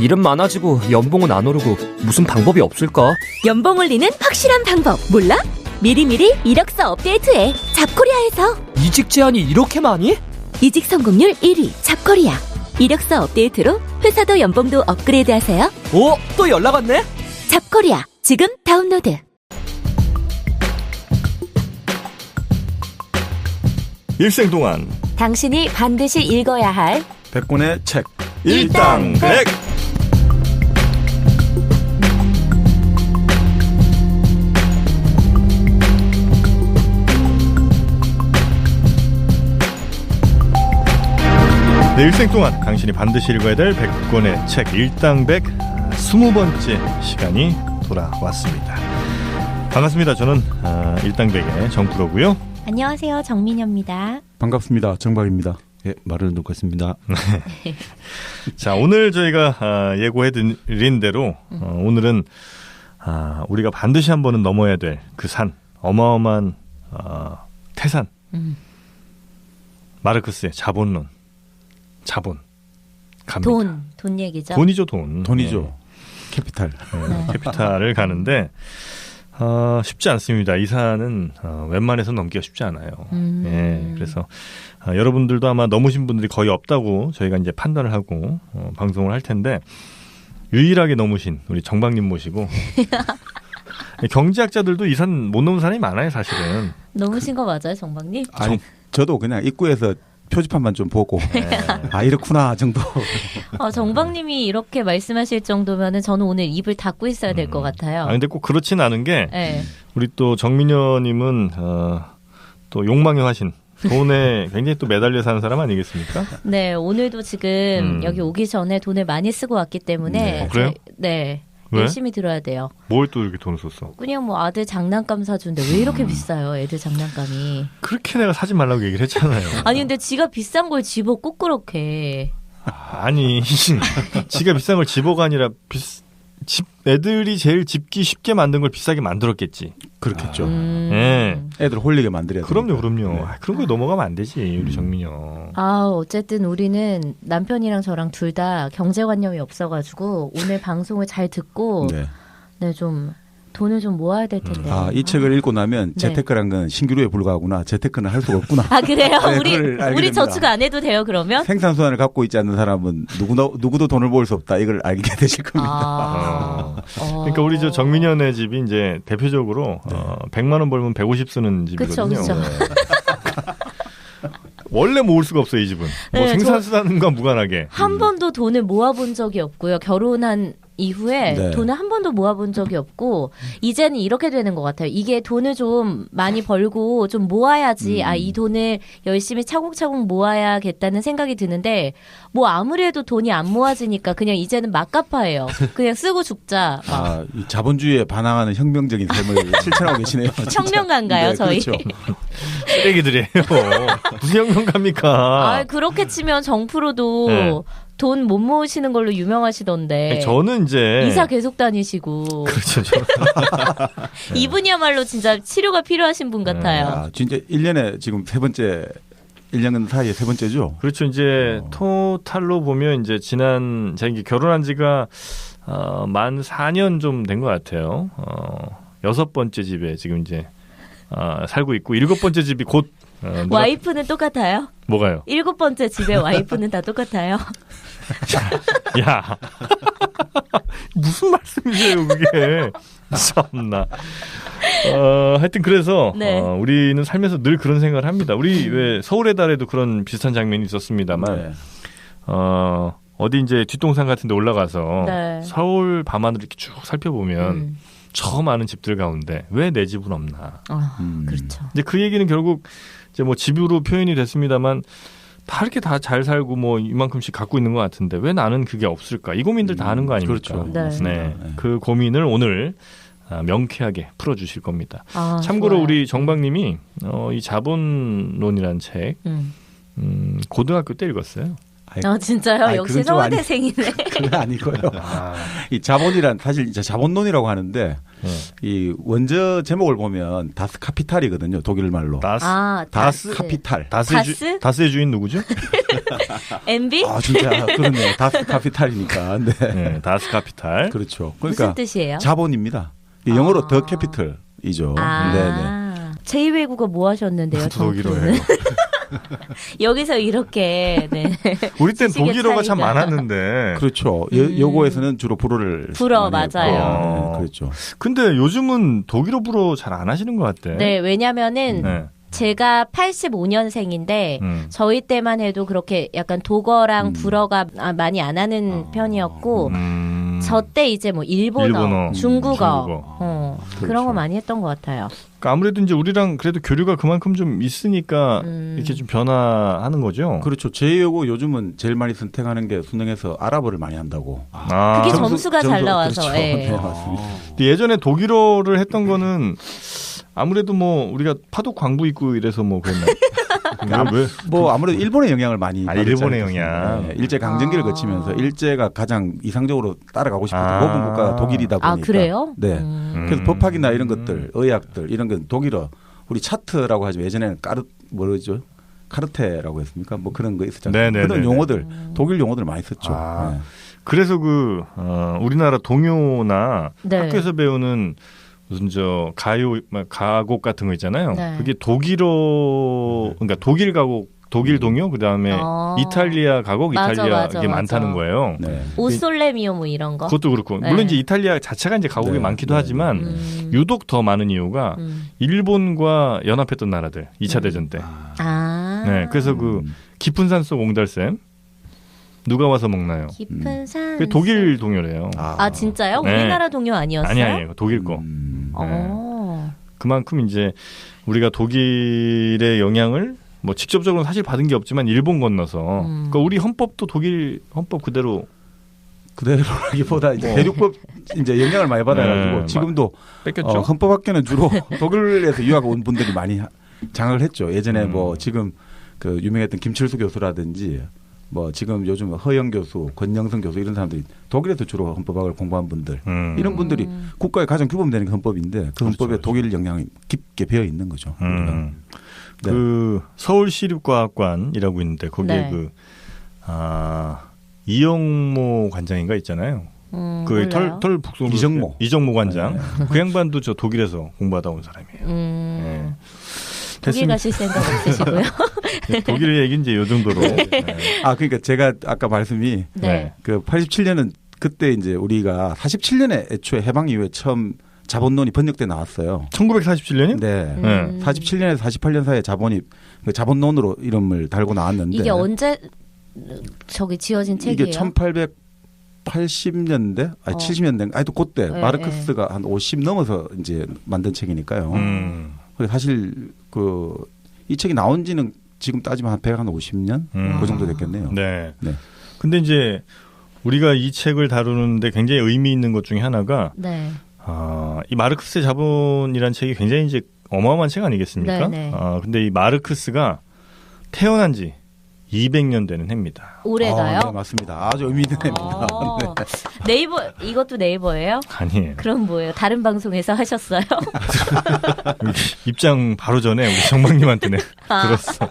일은 많아지고 연봉은 안 오르고 무슨 방법이 없을까? 연봉 올리는 확실한 방법 몰라? 미리미리 이력서 업데이트해. 잡코리아에서. 이직 제한이 이렇게 많이? 이직 성공률 1위 잡코리아. 이력서 업데이트로 회사도 연봉도 업그레이드하세요. 오, 또 연락 왔네? 잡코리아 지금 다운로드. 일생 동안 당신이 반드시 읽어야 할 100권의 책 일당백. 네, 일생 동안 당신이 반드시 읽어야 될 100권의 책 일당백 20번째 시간이 돌아왔습니다. 반갑습니다. 저는 일당백의 정프로고요. 안녕하세요. 정민여입니다. 반갑습니다. 정박입니다. 예, 말을 놓고 있습니다. 자, 오늘 저희가 예고해드린 대로 오늘은 우리가 반드시 한 번은 넘어야 될 그 산, 어마어마한 태산, 마르크스의 자본론, 자본 갑니다. 돈 얘기죠. 돈이죠, 돈. 돈이죠. 네. 캐피탈. 네, 캐피탈을 가는데 쉽지 않습니다. 이 산은 웬만해서 넘기가 쉽지 않아요. 예, 그래서 여러분들도 아마 넘으신 분들이 거의 없다고 저희가 이제 판단을 하고 방송을 할 텐데 유일하게 넘으신 우리 정박님 모시고 경제학자들도 이 산 못 넘은 사람이 많아요, 사실은. 넘으신 거 맞아요, 정박님? 아니, 저도 그냥 입구에서 표지판만 좀 보고 네. 이렇구나 정도. 정박님이 이렇게 말씀하실 정도면은 저는 오늘 입을 닫고 있어야 될 것 같아요. 근데 꼭 그렇진 않은 게 네. 우리 또 정민여님은 또 욕망의 화신, 돈에 굉장히 또 매달려 사는 사람 아니겠습니까? 네, 오늘도 지금 여기 오기 전에 돈을 많이 쓰고 왔기 때문에 네. 그래요? 네. 왜? 열심히 들어야 돼요. 뭘 또 이렇게 돈을 썼어? 그냥 뭐 아들 장난감 사주는데 왜 이렇게 비싸요, 애들 장난감이. 그렇게 내가 사지 말라고 얘기를 했잖아요. 아니 근데 지가 비싼 걸 집어 꼭 그렇게. 아니 지가 비싼 걸 집어가 아니라 애들이 제일 집기 쉽게 만든 걸 비싸게 만들었겠지. 그렇겠죠. 예. 애들 홀리게 만들어야 그럼요. 되니까. 네. 그런 거에 넘어가면 안 되지, 우리 정민여. 어쨌든 우리는 남편이랑 저랑 둘 다 경제관념이 없어가지고 오늘 방송을 잘 듣고 네, 좀 돈을 좀 모아야 될 텐데. 이 책을 읽고 나면 재테크란 건 신규류에 불과하구나. 재테크는 할 수가 없구나. 그래요? 네, 우리 저축 안 해도 돼요, 그러면? 생산수단을 갖고 있지 않는 사람은 누구도 돈을 모을 수 없다. 이걸 알게 되실 겁니다. 그러니까 우리 저 정민여네 집이 이제 대표적으로 100만 원 벌면 150 쓰는 집이거든요. 그쵸. 원래 모을 수가 없어요, 이 집은. 뭐 생산수단과 무관하게. 한 번도 돈을 모아본 적이 없고요. 결혼한 이후에 돈을 한 번도 모아본 적이 없고 이제는 이렇게 되는 것 같아요. 이게 돈을 좀 많이 벌고 좀 모아야지 이 돈을 열심히 차곡차곡 모아야겠다는 생각이 드는데 뭐 아무리 해도 돈이 안 모아지니까 그냥 이제는 막가파예요. 그냥 쓰고 죽자. 이 자본주의에 반항하는 혁명적인 삶을 실천하고 계시네요. 혁명가인가요, 네, 저희? 그렇죠. 쓰레기들이에요. 무슨 혁명가입니까? 그렇게 치면 정프로도 돈 못 모으시는 걸로 유명하시던데. 저는 이제 이사 계속 다니시고. 그렇죠. 이분이야말로 진짜 치료가 필요하신 분 같아요. 진짜 1년에 지금 1년 사이에 3번째죠? 그렇죠. 이제 토탈로 보면 이제 제가 이제 결혼한 지가 만 4년 좀 된 것 같아요. 6번째 집에 지금 이제 살고 있고 7번째 집이 곧 와이프는 똑같아요? 뭐가요? 7번째 집에 와이프는 다 똑같아요? 야 무슨 말씀이세요 그게. 참나. 하여튼 그래서 우리는 살면서 늘 그런 생각을 합니다. 우리 왜 서울의 달에도 그런 비슷한 장면이 있었습니다만 어디 이제 뒷동산 같은 데 올라가서 서울 밤하늘을 이렇게 쭉 살펴보면 저 많은 집들 가운데 왜 내 집은 없나. 그렇죠. 이제 그 얘기는 결국 이제 뭐 집으로 표현이 됐습니다만 다 이렇게 다 잘 살고 뭐 이만큼씩 갖고 있는 것 같은데 왜 나는 그게 없을까? 이 고민들 다 하는 거 아닙니까? 그렇죠. 네. 그 고민을 오늘 명쾌하게 풀어주실 겁니다. 참고로 좋아요. 우리 정박님이 이 자본론이라는 책 고등학교 때 읽었어요. 진짜요? 역시 서울대생이네. 그건 아니고요. 이 자본이란 사실 이제 자본론이라고 하는데 이 원저 제목을 보면 다스 카피탈이거든요. 독일 말로. 다스 카피탈. 다스의 주인 누구죠? MB? 진짜 그렇네요. 다스 카피탈이니까. 네, 다스 카피탈. 그렇죠. 그러니까 무슨 뜻이에요? 자본입니다. 영어로 더 캐피털이죠. 네네. 제2외국어 뭐 하셨는데요? 독일어예요. 여기서 이렇게 우리 땐 독일어가 참 많았는데. 그렇죠. 여고에서는 주로 불어 맞아요. 그렇죠. 근데 요즘은 독일어 불어 잘 안 하시는 것 같아. 네, 왜냐면은 제가 85년생인데 저희 때만 해도 그렇게 약간 독어랑 불어가 많이 안 하는 편이었고 저 때 이제 뭐 일본어, 중국어. 그런 거 많이 했던 것 같아요. 그러니까 아무래도 이제 우리랑 그래도 교류가 그만큼 좀 있으니까 이렇게 좀 변화하는 거죠. 그렇죠. 제2외국어 요즘은 제일 많이 선택하는 게 수능에서 아랍어를 많이 한다고. 그게 점수가 잘 나와서. 그렇죠. 네, 맞습니다. 예전에 독일어를 했던 거는 아무래도 뭐 우리가 파독 광부 있고 이래서 뭐 그랬나? 뭐 아무래도 일본의 영향을 많이 일본의 영향. 일제 강점기를 거치면서 일제가 가장 이상적으로 따라가고 싶었던 모든 국가가 독일이다 보니까. 그래요? 네. 그래서 법학이나 이런 것들, 의학들 이런 건 독일어. 우리 차트라고 하죠. 예전에는 카르테라고 했습니까? 뭐 그런 거 있었잖아요. 그런 용어들, 독일 용어들 많이 썼죠. 네. 그래서 우리나라 동요나 학교에서 배우는 무슨 가곡 같은 거 있잖아요. 그게 그러니까 독일 가곡, 독일 동요, 그다음에 이탈리아 가곡, 이탈리아 이게 많다는 거예요. 오솔레미오 뭐 이런 거. 그것도 그렇고 물론 이제 이탈리아 자체가 이제 가곡이 많기도 하지만 유독 더 많은 이유가 일본과 연합했던 나라들 2차 대전 때. 네, 그래서 깊은 산속 옹달샘. 누가 와서 먹나요? 깊은 산. 그게 독일 동요래요. 진짜요? 우리나라 동요 아니었어요? 아니에요. 독일 거. 그만큼 이제 우리가 독일의 영향을 뭐 직접적으로 사실 받은 게 없지만 일본 건너서 그러니까 우리 헌법도 독일 헌법 그대로라기보다 이제 대륙법 이제 영향을 많이 받아가지고 지금도 뺏겼죠. 헌법학교는 주로 독일에서 유학 온 분들이 많이 장악을 했죠. 예전에 뭐 지금 그 유명했던 김철수 교수라든지 뭐 지금 요즘 허영 교수, 권영선 교수 이런 사람들이 독일에서 주로 헌법학을 공부한 분들 이런 분들이 국가의 가장 규범되는 헌법인데 그 헌법에 독일 영향이 깊게 배어 있는 거죠. 그 서울시립과학관이라고 있는데 거기에 이영모 관장인가 있잖아요. 그 털 북송 이정모 관장. 그 양반도 저 독일에서 공부하다 온 사람이에요. 독일 가실 생각 없으시고요. 독일 얘기 이제 요 정도로. 그러니까 제가 아까 말씀이 그 87년은 그때 이제 우리가 47년에 애초에 해방 이후에 처음 자본론이 번역돼 나왔어요. 1947년이요? 네. 47년에서 48년 사이에 자본론으로 이름을 달고 나왔는데 이게 언제 지어진 책이에요? 이게 1880년대, 70년대, 하여튼 그때 마르크스가 한 50 넘어서 이제 만든 책이니까요. 사실 이 책이 나온 지는 지금 따지면 한 150년 그 정도 됐겠네요. 네. 근데 이제 우리가 이 책을 다루는데 굉장히 의미 있는 것 중에 하나가 이 마르크스의 자본이라는 책이 굉장히 이제 어마어마한 책 아니겠습니까? 근데 이 마르크스가 태어난 지 200년 되는 해입니다. 올해가요? 네, 맞습니다. 아주 의미 있는 해입니다. 네이버 이것도 네이버예요? 아니에요. 그럼 뭐예요? 다른 방송에서 하셨어요? 입장 바로 전에 우리 정박님한테 들었어.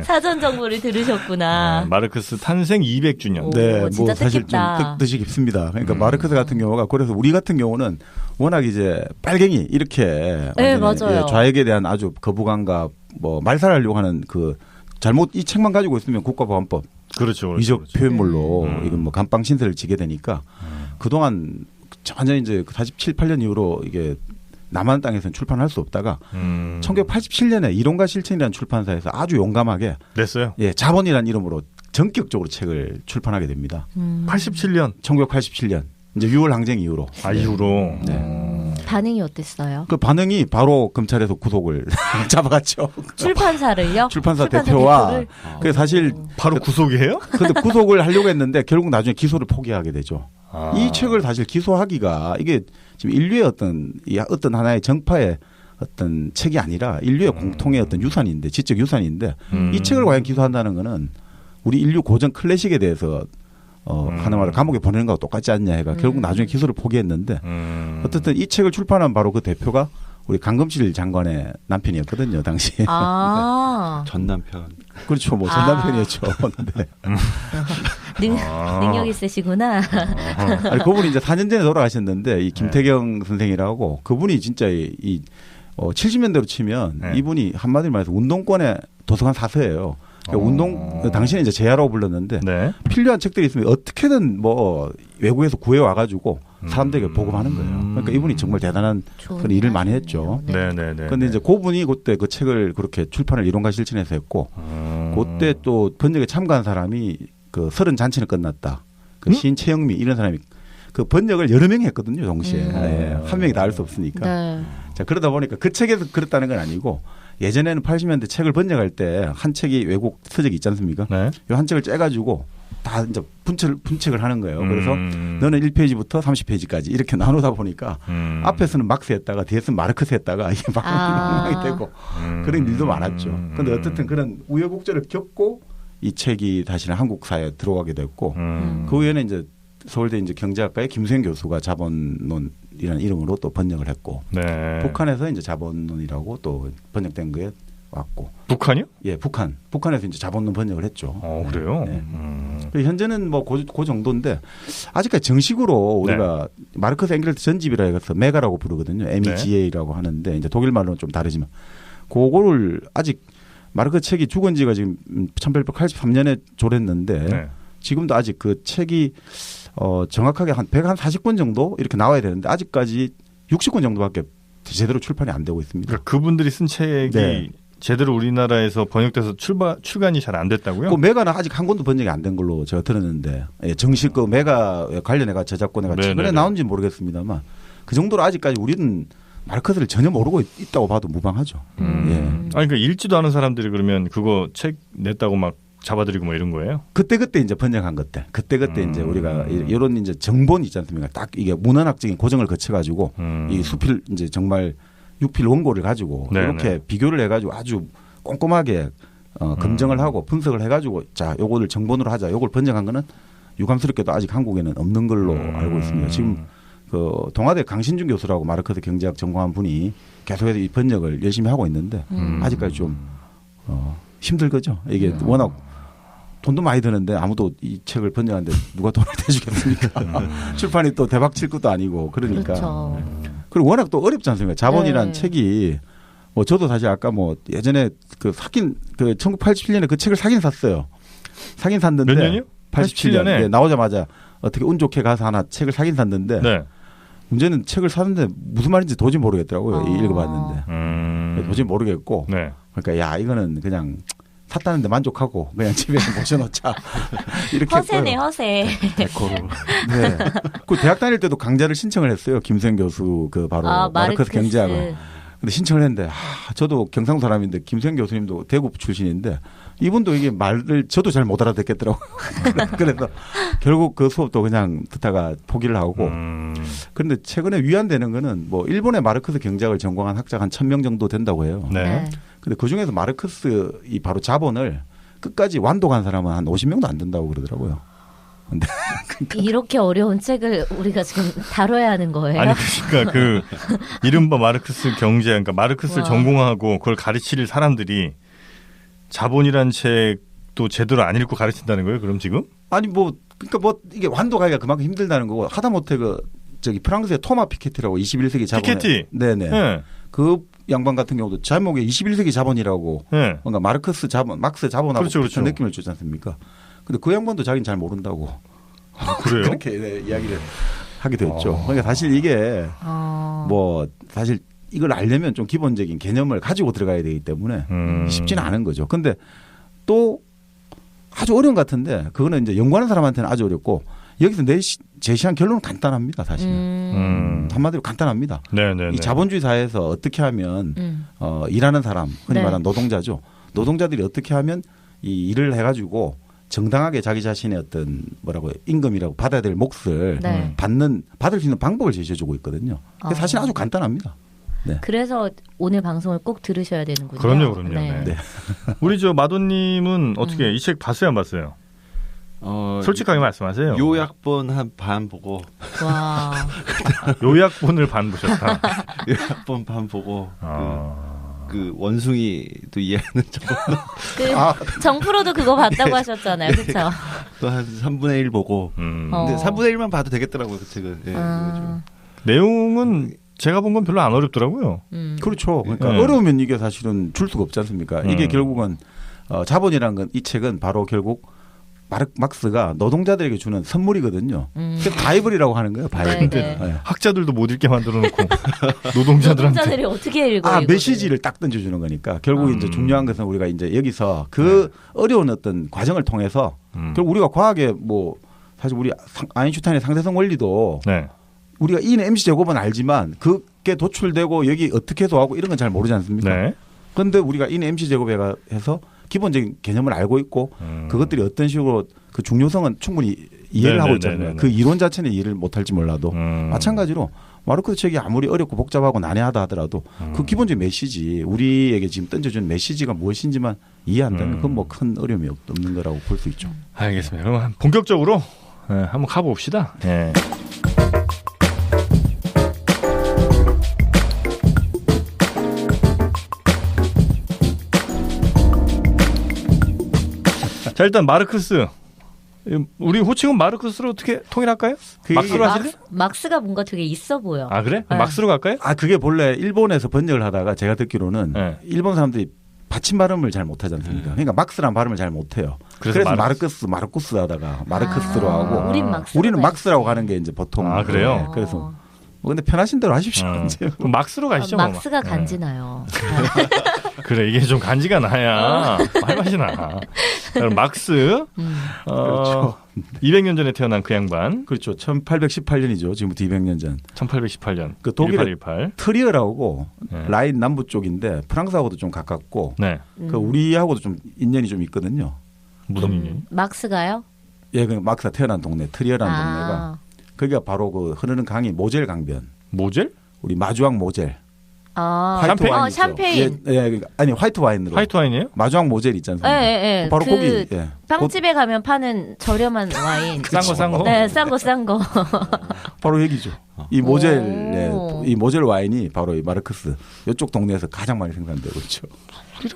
사전 정보를 들으셨구나. 마르크스 탄생 200주년. 네, 진짜 사실 뜻깊다. 좀 뜻이 깊습니다. 그러니까 마르크스 같은 경우가 그래서 우리 같은 경우는 워낙 이제 빨갱이 이렇게 맞아요. 좌익에 대한 아주 거부감과 뭐 말살하려고 하는 이 책만 가지고 있으면 국가보안법 그렇죠. 위적 표현물로 이건 뭐 감방 신세를 지게 되니까 그동안 완전히 이제 47, 8년 이후로 이게 남한 땅에서는 출판할 수 없다가 1987년에 이론과 실천이라는 출판사에서 아주 용감하게 냈어요. 자본이라는 이름으로 전격적으로 책을 출판하게 됩니다. 87년, 1987년 이제 6월 항쟁 이후로. 이후로. 반응이 어땠어요? 그 반응이 바로 검찰에서 구속을 잡아갔죠. 출판사를요? 출판사 대표와. 그 사실 바로 구속이에요? 근데 구속을 하려고 했는데 결국 나중에 기소를 포기하게 되죠. 이 책을 사실 기소하기가 이게 지금 인류의 어떤 하나의 정파의 어떤 책이 아니라 인류의 공통의 어떤 유산인데 지적 유산인데 이 책을 과연 기소한다는 거는 우리 인류 고전 클래식에 대해서 하는 말로 감옥에 보내는 거하고 똑같지 않냐 해가 결국 나중에 기술을 포기했는데 어쨌든 이 책을 출판한 바로 그 대표가 우리 강금실 장관의 남편이었거든요, 당시에. 아. 전 남편. 그렇죠, 뭐 전 남편이었죠. 네. 능력 있으시구나. 아니, 그분이 이제 4년 전에 돌아가셨는데 이 김태경 선생이라고 그분이 진짜 70년대로 치면 이분이 한마디로 말해서 운동권의 도서관 사서예요. 그러니까 당시에 이제 제야라고 불렀는데 필요한 책들이 있으면 어떻게든 뭐 외국에서 구해 와가지고 사람들에게 보급하는 거예요. 그러니까 이분이 정말 대단한 그런 일을 많이 했죠. 그런데 이제 그분이 그때 그 책을 그렇게 출판을 이론과 실천해서 했고, 그때 또 번역에 참가한 사람이 그 30잔치는 끝났다. 그 시인 최영미 이런 사람이 그 번역을 여러 명이 했거든요, 동시에. 한 명이 다 할 수 없으니까. 자, 그러다 보니까 그 책에서 그랬다는 건 아니고 예전에는 80년대 책을 번역할 때 한 책이 외국 서적이 있지 않습니까? 이 한 책을 째가지고 다 이제 분책을 하는 거예요. 그래서 너는 1페이지부터 30페이지까지 이렇게 나누다 보니까 앞에서는 막스 했다가 뒤에서는 마르크스 했다가 이게 막 엉망이 되고 그런 일도 많았죠. 그런데 어쨌든 그런 우여곡절을 겪고 이 책이 다시는 한국 사회에 들어가게 됐고 그 후에는 이제 서울대 이제 경제학과의 김수현 교수가 자본론이라는 이름으로 또 번역을 했고 북한에서 이제 자본론이라고 또 번역된 거에 왔고. 북한이요? 예, 북한에서 이제 자본론 번역을 했죠. 그래요? 현재는 뭐 그 정도인데 아직까지 정식으로 우리가 마르크스 앵겔스 전집이라 해서 메가라고 부르거든요. MEGA라고 하는데 이제 독일 말로는 좀 다르지만 그거를 아직 마르크스 책이 죽은 지가 지금 1883년에 졸했는데 지금도 아직 그 책이 정확하게 한 140권 정도 이렇게 나와야 되는데 아직까지 60권 정도밖에 제대로 출판이 안 되고 있습니다. 그러니까 그분들이 쓴 책이 제대로 우리나라에서 번역돼서 출간이 잘 안 됐다고요? 그 메가는 아직 한 권도 번역이 안 된 걸로 제가 들었는데 정식 그 메가 관련해가 저작권에가 최근에 나온지 모르겠습니다만 그 정도로 아직까지 우리는 마르크스를 전혀 모르고 있다고 봐도 무방하죠. 아니 그러니까 읽지도 않은 사람들이 그러면 그거 책 냈다고 막 잡아들이고 뭐 이런 거예요? 그때 이제 번역한 것들. 그때 이제 우리가 이런 이제 정본이 있지 않습니까? 딱 이게 문헌학적인 고정을 거쳐가지고 이 수필 이제 정말 6필 원고를 가지고 이렇게 비교를 해가지고 아주 꼼꼼하게 검증을 하고 분석을 해가지고 자 요거를 정본으로 하자. 요걸 번역한 거는 유감스럽게도 아직 한국에는 없는 걸로 알고 있습니다. 지금 그 동아대 강신준 교수라고 마르크스 경제학 전공한 분이 계속해서 이 번역을 열심히 하고 있는데 아직까지 좀 힘들 거죠. 이게 워낙 돈도 많이 드는데 아무도 이 책을 번역하는데 누가 돈을 대주겠습니까? 출판이 또 대박 칠 것도 아니고 그러니까. 그렇죠. 그리고 워낙 또 어렵지 않습니까? 자본이란 책이 뭐 저도 사실 아까 뭐 예전에 그 1987년에 그 책을 사긴 샀어요. 사긴 샀는데 몇 년이요? 87년에 나오자마자 어떻게 운 좋게 가서 하나 책을 사긴 샀는데 문제는 책을 사는데 무슨 말인지 도저히 모르겠더라고요. 읽어봤는데 도저히 모르겠고 그러니까 야 이거는 그냥 샀다는데 만족하고 그냥 집에 모셔놓자 이렇게 허세네 허세. 데코로. 네. 그 대학 다닐 때도 강좌를 신청을 했어요. 김수현 교수 그 바로 마르크스 경제학을. 근데 신청을 했는데 저도 경상도 사람인데 김수현 교수님도 대구 출신인데 이분도 이게 말을 저도 잘 못 알아듣겠더라고요. 그래서 결국 그 수업도 그냥 듣다가 포기를 하고. 그런데 최근에 위안되는 거는 뭐 일본의 마르크스 경제학을 전공한 학자가 한 1000명 정도 된다고 해요. 근데 그 중에서 마르크스 이 바로 자본을 끝까지 완독한 사람은 한 50명도 안 된다고 그러더라고요. 근데 이렇게 어려운 책을 우리가 지금 다뤄야 하는 거예요? 아니 그러니까 그 이른바 마르크스 경제, 그러니까 마르크스를 전공하고 그걸 가르칠 사람들이 자본이란 책도 제대로 안 읽고 가르친다는 거예요? 그럼 지금? 아니 뭐 그러니까 뭐 이게 완독하기가 그만큼 힘들다는 거고 하다못해 그 저기 프랑스의 토마 피케티라고 21세기 자본 피케티 네네 그 양반 같은 경우도 제목에 21세기 자본이라고 뭔가 마르크스 자본 막스 자본하고 그렇죠. 느낌을 주지 않습니까? 근데 그 양반도 자기는 잘 모른다고 그래요? 그렇게 이야기를 하기도 했죠. 그러니까 사실 이게 뭐 사실 이걸 알려면 좀 기본적인 개념을 가지고 들어가야 되기 때문에 쉽지는 않은 거죠. 근데 또 아주 어려운 것 같은데 그거는 이제 연구하는 사람한테는 아주 어렵고 여기서 제시한 결론은 간단합니다. 사실은 한마디로 간단합니다. 이 자본주의 사회에서 어떻게 하면 일하는 사람 흔히 말하는 노동자죠. 노동자들이 어떻게 하면 이 일을 해가지고 정당하게 자기 자신의 어떤 뭐라고 임금이라고 받아야 될 몫을 받을 수 있는 방법을 제시해주고 있거든요. 사실 아주 간단합니다. 네. 그래서 오늘 방송을 꼭 들으셔야 되는군요. 그럼요. 네. 네. 우리 저 마도님은 어떻게 이 책 봤어요, 안 봤어요? 솔직하게 말씀하세요. 요약본 한 반 보고. 와. 요약본을 반 보셨다. 요약본 반 보고. 그 원숭이도 이해하는 정도. 정프로도 그거 봤다고 하셨잖아요, 그렇죠? 또 한 3분의 1 보고. 근데 3분의 1만 봐도 되겠더라고요, 그 책은. 예, 내용은 제가 본 건 별로 안 어렵더라고요. 그렇죠. 그러니까 어려우면 이게 사실은 줄 수가 없지 않습니까? 이게 결국은 자본이라는 건 이 책은 바로 결국 막스가 노동자들에게 주는 선물이거든요. 그래서 바이블이라고 하는 거예요. 바이블. 네. 학자들도 못 읽게 만들어놓고 노동자들한테. 노동자들이 어떻게 읽어요? 메시지를 딱 던져주는 거니까 결국 이제 중요한 것은 우리가 이제 여기서 그 어려운 어떤 과정을 통해서 결국 우리가 과학에 뭐 사실 우리 아인슈타인의 상대성 원리도 우리가 E는 MC 제곱은 알지만 그게 도출되고 여기 어떻게 해서 하고 이런 건 잘 모르지 않습니까? 그런데 우리가 E는 MC 제곱에 해서 기본적인 개념을 알고 있고 그것들이 어떤 식으로 그 중요성은 충분히 이해를 하고 있잖아요. 그 이론 자체는 이해를 못할지 몰라도 마찬가지로 마르크스 책이 아무리 어렵고 복잡하고 난해하다 하더라도 그 기본적인 메시지 우리에게 지금 던져준 메시지가 무엇인지만 이해한다면 그건 뭐 큰 어려움이 없는 거라고 볼 수 있죠. 알겠습니다. 그럼 본격적으로 한번 가봅시다. 네. 자, 일단 마르크스. 우리 호칭은 마르크스로 어떻게 통일할까요? 막스로 하실래요? 막스가 뭔가 되게 있어 보여. 아, 그래? 막스로 갈까요? 그게 본래 일본에서 번역을 하다가 제가 듣기로는 일본 사람들이 받침 발음을 잘 못하지 않습니까? 그러니까 막스란 발음을 잘 못해요. 그래서 마르쿠스 하다가 마르크스로 하고 우리는 막스라고 하는 게 이제 보통. 그래요? 그래서 근데 편하신 대로 하십시오. 그럼 막스로 가시죠. 막스가 간지나요. 그래, 이게 좀 간지가 나야 할 맛이 나. 그럼 막스. 그렇죠. 200년 전에 태어난 그 양반. 그렇죠. 1818년이죠. 지금부터 200년 전. 1818년. 그 독일의 트리어라고 라인 남부 쪽인데 프랑스하고도 좀 가깝고 그 우리하고도 좀 인연이 좀 있거든요. 무슨 인연? 막스가요? 그 막스가 태어난 동네 트리어라는 동네가 거기가 바로 그 흐르는 강이 모젤 강변. 모젤? 우리 마주왕 모젤. 샴페인? 샴페인. 그러니까 아니 화이트 와인으로. 화이트 와인이에요? 마주왕 모젤 있지 않습니까? 바로 거기. 빵집에 가면 파는 저렴한 와인. 싼 거? 네, 싼 거. 바로 여기죠. 이 모젤 와인이 바로 이 마르크스 이쪽 동네에서 가장 많이 생산되고 있죠.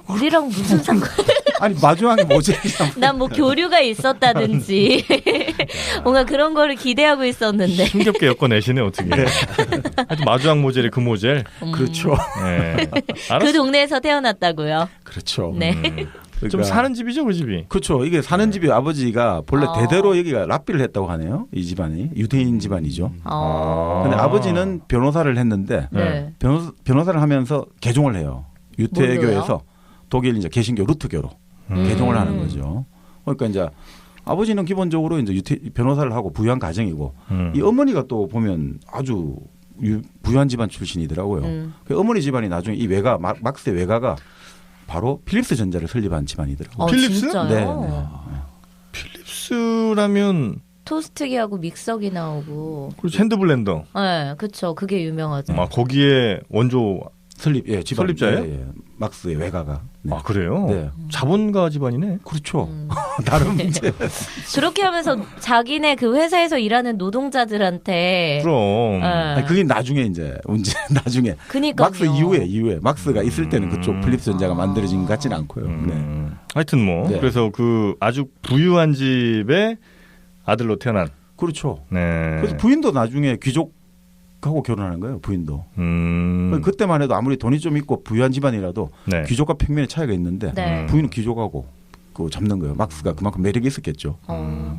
우리랑 무슨 상관? 아니 마주왕이 모젤이랑. 난 뭐 교류가 있었다든지 뭔가 그런 거를 기대하고 있었는데. 힘겹게 엮어내시네 어떻게. 하여튼 마주왕 모젤이 그 모젤. 그렇죠. 그 동네에서 태어났다고요. 그렇죠. 네. 그러니까 좀 사는 집이죠, 그 집이. 그렇죠. 이게 사는 집이 아버지가 본래 대대로 여기가 랍비를 했다고 하네요. 이 집안이 유대인 집안이죠. 근데 아버지는 변호사를 했는데 변호사를 하면서 개종을 해요. 유태교에서 독일 이제 개신교 루트교로 개종을 하는 거죠. 그러니까 이제 아버지는 기본적으로 이제 변호사를 하고 부유한 가정이고 이 어머니가 또 보면 아주 부유한 집안 출신이더라고요. 그 어머니 집안이 나중에 이 막스의 외가가 바로 필립스 전자를 설립한 집안이더라고요. 필립스? 진짜요? 네. 필립스라면 토스트기하고 믹서기 나오고. 그렇죠. 핸드블렌더. 네, 그렇죠. 그게 유명하죠. 거기에 원조 집안, 설립자예요? 막스의 외가가. 네. 그래요? 네. 자본가 집안이네. 그렇죠. 다른 문제. 그렇게 하면서 자기네 그 회사에서 일하는 노동자들한테. 그럼. 아니, 그게 나중에 이제 문제 나중에. 그니까요. 막스 이후에 막스가 있을 때는 그쪽 필립스 전자가 만들어진 것 같지는 않고요. 네. 하여튼 뭐 그래서 그 아주 부유한 집의 아들로 태어난. 그렇죠. 네. 그래서 부인도 나중에 귀족하고 결혼하는 거예요. 부인도. 그때만 해도 아무리 돈이 좀 있고 부유한 집안이라도 귀족과 평면의 차이가 있는데 부인은 귀족하고 잡는 거예요. 막스가 그만큼 매력이 있었겠죠.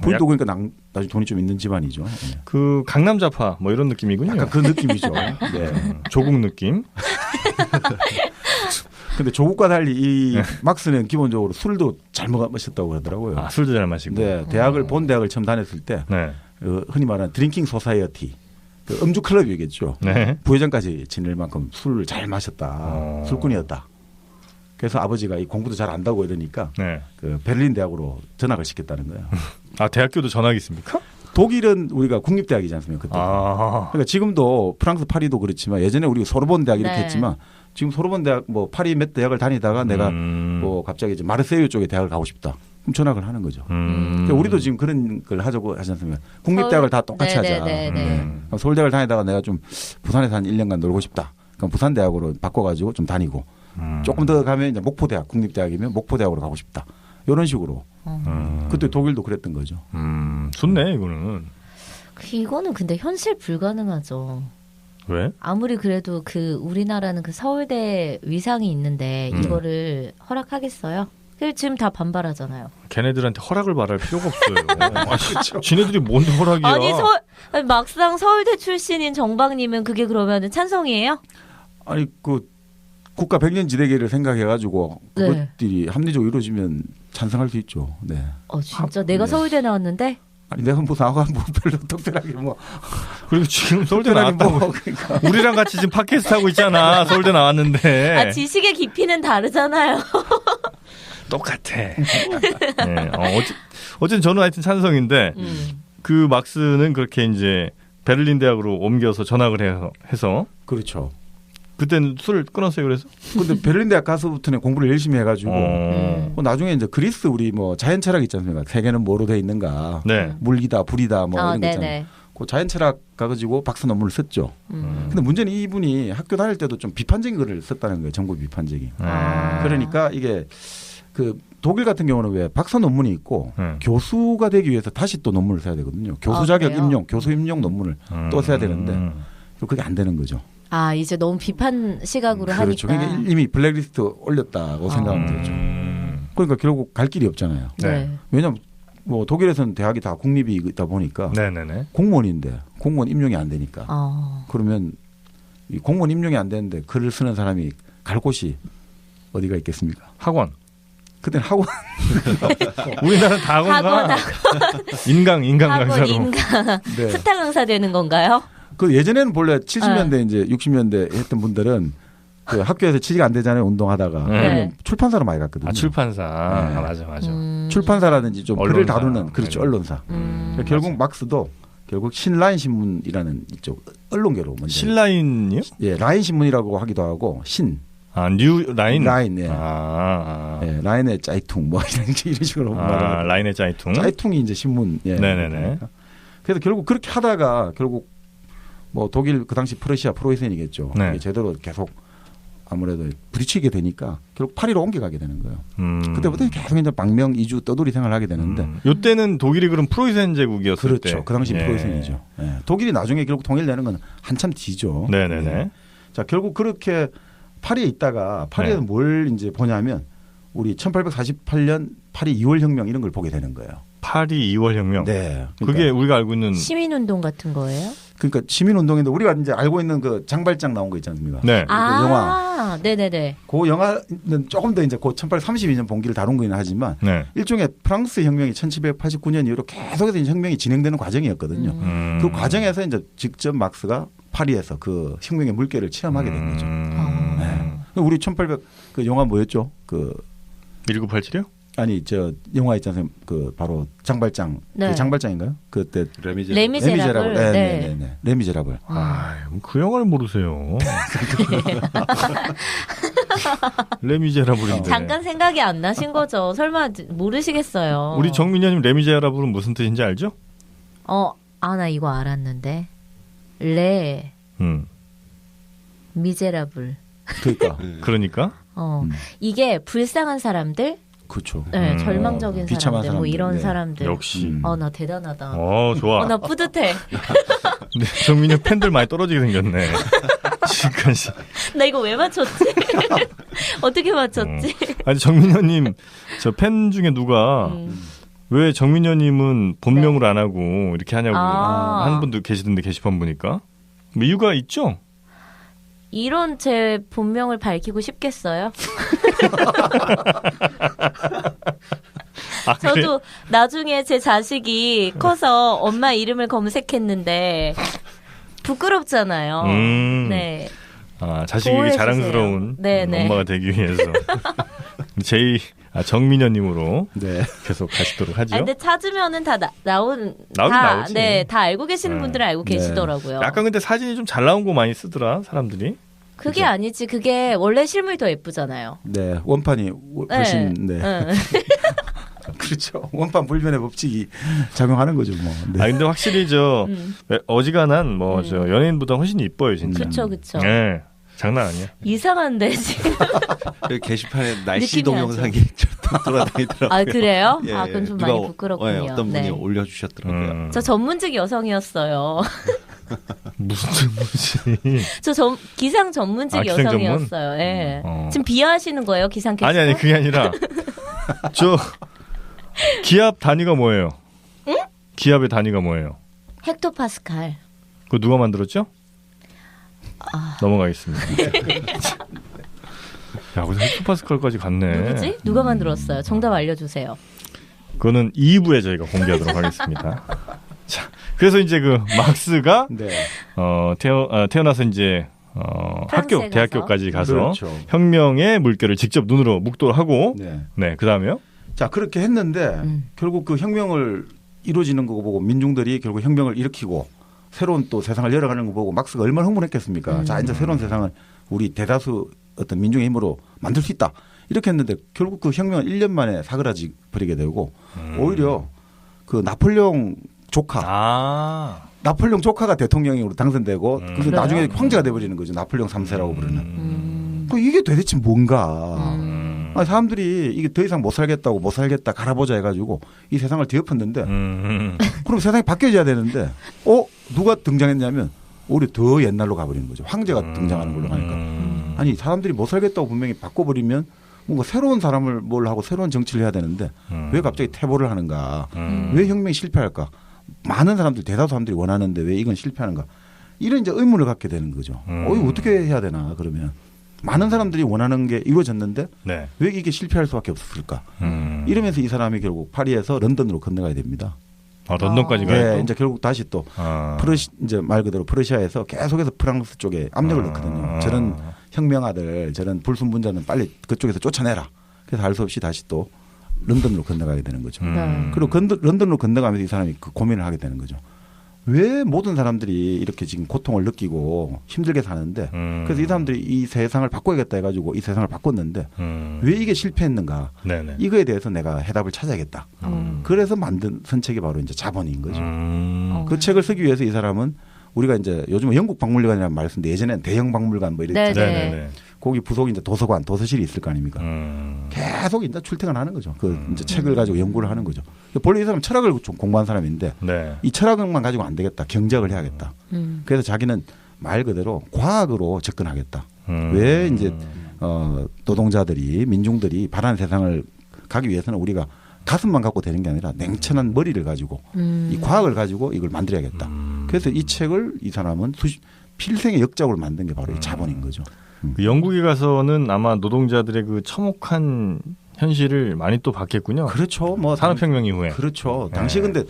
부인도 그러니까 나중에 돈이 좀 있는 집안이죠. 네. 그 강남 좌파 뭐 이런 느낌이군요. 약간 그 느낌이죠. 네. 조국 느낌. 근데 조국과 달리 이 막스는 기본적으로 술도 잘 마셨다고 그러더라고요. 술도 잘 마시고. 네, 본 대학을 처음 다녔을 때 흔히 말하는 드링킹 소사이어티, 그 음주 클럽이겠죠. 부회장까지 지낼 만큼 술을 잘 마셨다, 술꾼이었다. 그래서 아버지가 이 공부도 잘 안다고 이러니까 그 베를린 대학으로 전학을 시켰다는 거예요. 대학교도 전학이 있습니까? 독일은 우리가 국립대학이지 않습니까? 그때. 그러니까 지금도 프랑스 파리도 그렇지만 예전에 우리 소르본 대학 이렇게 했지만 지금 소르본 대학 뭐 파리 몇 대학을 다니다가 내가 뭐 갑자기 이제 마르세유 쪽에 대학을 가고 싶다. 그럼 전학을 하는 거죠. 그러니까 우리도 지금 그런 걸 하자고 하지 않습니까? 국립대학을 다 똑같이 하자. 서울대학을 다니다가 내가 좀 부산에서 한 1년간 놀고 싶다. 그럼 부산대학으로 바꿔가지고 좀 다니고 조금 더 가면 이제 목포대학 국립대학이면 목포대학으로 가고 싶다. 이런 식으로. 그때 독일도 그랬던 거죠. 좋네 이거는. 이거는 근데 현실 불가능하죠. 왜? 아무리 그래도 그 우리나라는 그 서울대 위상이 있는데 이거를 허락하겠어요? 지금 다 반발하잖아요. 걔네들한테 허락을 말할 필요가 없어요. 지네들이 뭔 허락이야? 아니 막상 서울대 출신인 정박님은 그게 그러면 찬성이에요? 아니 그 국가 백년지대계를 생각해가지고 그것들이 합리적으로 이루어지면 찬성할 수 있죠. 네. 진짜 내가 서울대 나왔는데? 아니 내가 뭐 나가 뭐 별로 특별하게 뭐 그리고 지금 서울대 나왔다고 뭐 그러니까. 우리랑 같이 지금 팟캐스트 하고 있잖아. 서울대 나왔는데. 지식의 깊이는 다르잖아요. 똑같아. 네. 어쨌든 저는 하여튼 찬성인데 그 막스는 그렇게 이제 베를린 대학으로 옮겨서 전학을 해서 그렇죠. 그때는 술을 끊었어요. 그래서 근데 베를린 대학 가서부터는 공부를 열심히 해가지고 나중에 이제 그리스 우리 뭐 자연철학 있지 않습니까? 세계는 뭐로 돼 있는가? 네. 물이다, 불이다 뭐 이런 거 있잖아요. 그 자연철학 가가지고 박사 논문을 썼죠. 근데 문제는 이분이 학교 다닐 때도 좀 비판적인 글을 썼다는 거예요. 정보 비판적인. 그러니까 이게 그 독일 같은 경우는 왜 박사 논문이 있고 교수가 되기 위해서 다시 또 논문을 써야 되거든요. 교수 자격 임용, 교수 임용 논문을 또 써야 되는데 그게 안 되는 거죠. 이제 너무 비판 시각으로 그렇죠. 하니까. 그러니까 이미 블랙리스트 올렸다고 생각하면 되죠. 그러니까 결국 갈 길이 없잖아요. 네. 왜냐하면 뭐 독일에서는 대학이 다 국립이다 보니까 네네네. 공무원인데 공무원 임용이 안 되니까 그러면 이 공무원 임용이 안 되는데 글을 쓰는 사람이 갈 곳이 어디가 있겠습니까? 학원. 그때는 학원. 우리나라 다 학원 가. 인강 강사로. 네. 스타 강사 되는 건가요? 그 예전에는 본래 70년대 이제 60년대 했던 분들은 그 학교에서 취직 안 되잖아요. 운동하다가. 그러면 출판사로 많이 갔거든요. 출판사. 네. 맞아. 출판사라든지 좀 언론사. 글을 다루는 그렇죠. 언론사. 결국 막스도 결국 신라인 신문이라는 이쪽 언론계로 먼저. 신라인이요? 예, 라인 신문이라고 하기도 하고 뉴 라인. 라인. 예. 예, 라인의 짜이퉁 뭐 이런 식으로 말하는. 라인의 짜이퉁. 짜이퉁이 이제 신문. 예. 네네네. 그래서 결국 그렇게 하다가 결국 뭐 독일 그 당시 프러시아 프로이센이겠죠. 네. 제대로 계속 아무래도 부딪히게 되니까 결국 파리로 옮겨가게 되는 거예요. 그때부터 계속 이제 망명 이주 떠돌이 생활을 하게 되는데. 이때는 독일이 그럼 프로이센 제국이었을 그렇죠. 때. 그렇죠. 그 당시 프로이센이죠. 예. 독일이 나중에 결국 통일되는 건 한참 뒤죠. 네네네. 예. 자 결국 그렇게 파리에 있다가 파리에서 뭘 이제 보냐면 우리 1848년 파리 2월 혁명 이런 걸 보게 되는 거예요. 파리 2월 혁명. 네. 그러니까 그게 우리가 알고 있는 시민운동 같은 거예요? 그러니까 시민운동인데 우리가 이제 알고 있는 그 장발장 나온 거 있지 않습니까? 네. 그 영화. 네네네. 그 영화는 조금 더 이제 그 1832년 본기를 다룬 거긴 하지만 일종의 프랑스 혁명이 1789년 이후로 계속해서 이제 혁명이 진행되는 과정이었거든요. 그 과정에서 이제 직접 막스가 파리에서 그 혁명의 물결을 체험하게 된 거죠. 네. 우리 1800 그 영화 뭐였죠? 그 1987이요? 아니 저 영화 있잖아요. 그 바로 장발장. 네. 그 장발장인가요? 그때 레미제라블. 네. 레미제라블. 그 영화를 모르세요. 레미제라블인데. 잠깐 생각이 안 나신 거죠. 설마 모르시겠어요. 우리 정민현님 레미제라블은 무슨 뜻인지 알죠? 나 이거 알았는데. 미제라블. 그러니까. 이게 불쌍한 사람들. 그렇죠. 네, 절망적인 사람들, 뭐 이런 네. 사람들. 역시. 나 대단하다. 좋아. 나 뿌듯해. 네, 정민현 팬들 많이 떨어지게 생겼네. 지금까지. 나 이거 왜 맞췄지? 어떻게 맞췄지? 아니 정민현님 저 팬 중에 누가 왜 정민현님은 본명을 안 하고 이렇게 하냐고 하는 분도 계시던데 게시판 보니까 뭐 이유가 있죠? 이런 제 본명을 밝히고 싶겠어요? 저도 나중에 제 자식이 커서 엄마 이름을 검색했는데 부끄럽잖아요. 네. 자식에게 자랑스러운 엄마가 되기 위해서. 제 정민현님으로 네. 계속 가시도록 하죠. 근데 찾으면은 다 나오지. 네, 다 알고 계시는 분들은 알고 계시더라고요. 약간 근데 사진이 좀 잘 나온 거 많이 쓰더라 사람들이. 그게 그죠? 아니지. 그게 원래 실물이 더 예쁘잖아요. 네, 원판이 훨씬. 네. 그렇죠. 원판 불변의 법칙이 작용하는 거죠, 뭐. 네. 근데 확실히 어지간한 저 연예인보다 훨씬 이뻐요, 진짜. 그렇죠. 네, 장난 아니야. 이상한데 지금. 게시판에 날씨 동영상이 돌아다니더라고요. 그래요? 예, 그건 좀 많이 부끄럽군요. 어떤 분이 올려주셨더라고요. 저 전문직 여성이었어요. 무슨 전문직? 저 기상 전문직 여성이었어요. 예. 지금 비하하시는 거예요, 기상캐스터? 아니 그게 아니라 저 기압 단위가 뭐예요? 응? 기압의 단위가 뭐예요? 헥토파스칼. 그거 누가 만들었죠? 넘어가겠습니다. 야, 그래서 헥토파스칼까지 갔네. 누구지? 누가 만들었어요? 정답 알려주세요. 그거는 2부에 저희가 공개하도록 하겠습니다. 자, 그래서 이제 그 막스가 태어나서 이제 대학교까지 가서 그렇죠. 혁명의 물결을 직접 눈으로 묵도를 하고 그 다음에요? 자, 그렇게 했는데 결국 그 혁명을 이루어지는 거 보고 민중들이 결국 혁명을 일으키고 새로운 또 세상을 열어가는 거 보고 막스가 얼마나 흥분했겠습니까? 자, 이제 새로운 세상을 우리 대다수 어떤 민중의 힘으로 만들 수 있다. 이렇게 했는데 결국 그 혁명은 1년 만에 사그라지 버리게 되고 오히려 그 나폴레옹 조카. 나폴레옹 조카가 대통령으로 당선되고 그게 나중에 황제가 돼버리는 거죠. 나폴레옹 3세라고 부르는. 이게 도대체 뭔가. 사람들이 이게 더 이상 못 살겠다 갈아보자 해가지고 이 세상을 뒤엎었는데 그럼 세상이 바뀌어져야 되는데 누가 등장했냐면 오히려 더 옛날로 가버리는 거죠. 황제가 등장하는 걸로 가니까. 아니 사람들이 못 살겠다고 분명히 바꿔버리면 뭔가 새로운 사람을 뭘 하고 새로운 정치를 해야 되는데 왜 갑자기 퇴보를 하는가. 왜 혁명이 실패할까. 많은 사람들 대다수 사람들이 원하는데 왜 이건 실패하는가. 이런 이제 의문을 갖게 되는 거죠. 이거 어떻게 해야 되나 그러면. 많은 사람들이 원하는 게 이루어졌는데 왜 이게 실패할 수밖에 없었을까. 이러면서 이 사람이 결국 파리에서 런던으로 건너가야 됩니다. 런던까지 가요? 네, 이제 결국 다시 또 이제 말 그대로 프러시아에서 계속해서 프랑스 쪽에 압력을 넣거든요. 저런 혁명아들, 저런 불순분자는 빨리 그쪽에서 쫓아내라. 그래서 할 수 없이 다시 또 런던으로 건너가게 되는 거죠. 그리고 런던으로 건너가면서 이 사람이 그 고민을 하게 되는 거죠. 왜 모든 사람들이 이렇게 지금 고통을 느끼고 힘들게 사는데 그래서 이 사람들이 이 세상을 바꿔야겠다 해가지고 이 세상을 바꿨는데 왜 이게 실패했는가. 이거에 대해서 내가 해답을 찾아야겠다. 그래서 만든 선책이 바로 이제 자본인 거죠. 그 책을 쓰기 위해서 이 사람은 우리가 이제 요즘은 영국 박물관이라는 말을 쓰는데 예전에는 대형 박물관 뭐 이랬잖아요. 거기 부속이 이제 도서관, 도서실이 있을 거 아닙니까? 계속 이제 출퇴근하는 거죠. 그 이제 책을 가지고 연구를 하는 거죠. 본래 이 사람은 철학을 좀 공부한 사람인데 이 철학만 가지고 안 되겠다. 경제학을 해야겠다. 그래서 자기는 말 그대로 과학으로 접근하겠다. 왜 이제 노동자들이 민중들이 바라는 세상을 가기 위해서는 우리가 가슴만 갖고 되는 게 아니라 냉철한 머리를 가지고 이 과학을 가지고 이걸 만들어야겠다. 그래서 이 책을 이 사람은 필생의 역작으로 만든 게 바로 이 자본인 거죠. 그 영국에 가서는 아마 노동자들의 그 참혹한 현실을 많이 또 봤겠군요. 그렇죠. 뭐 산업혁명 이후에. 그렇죠. 당시 근데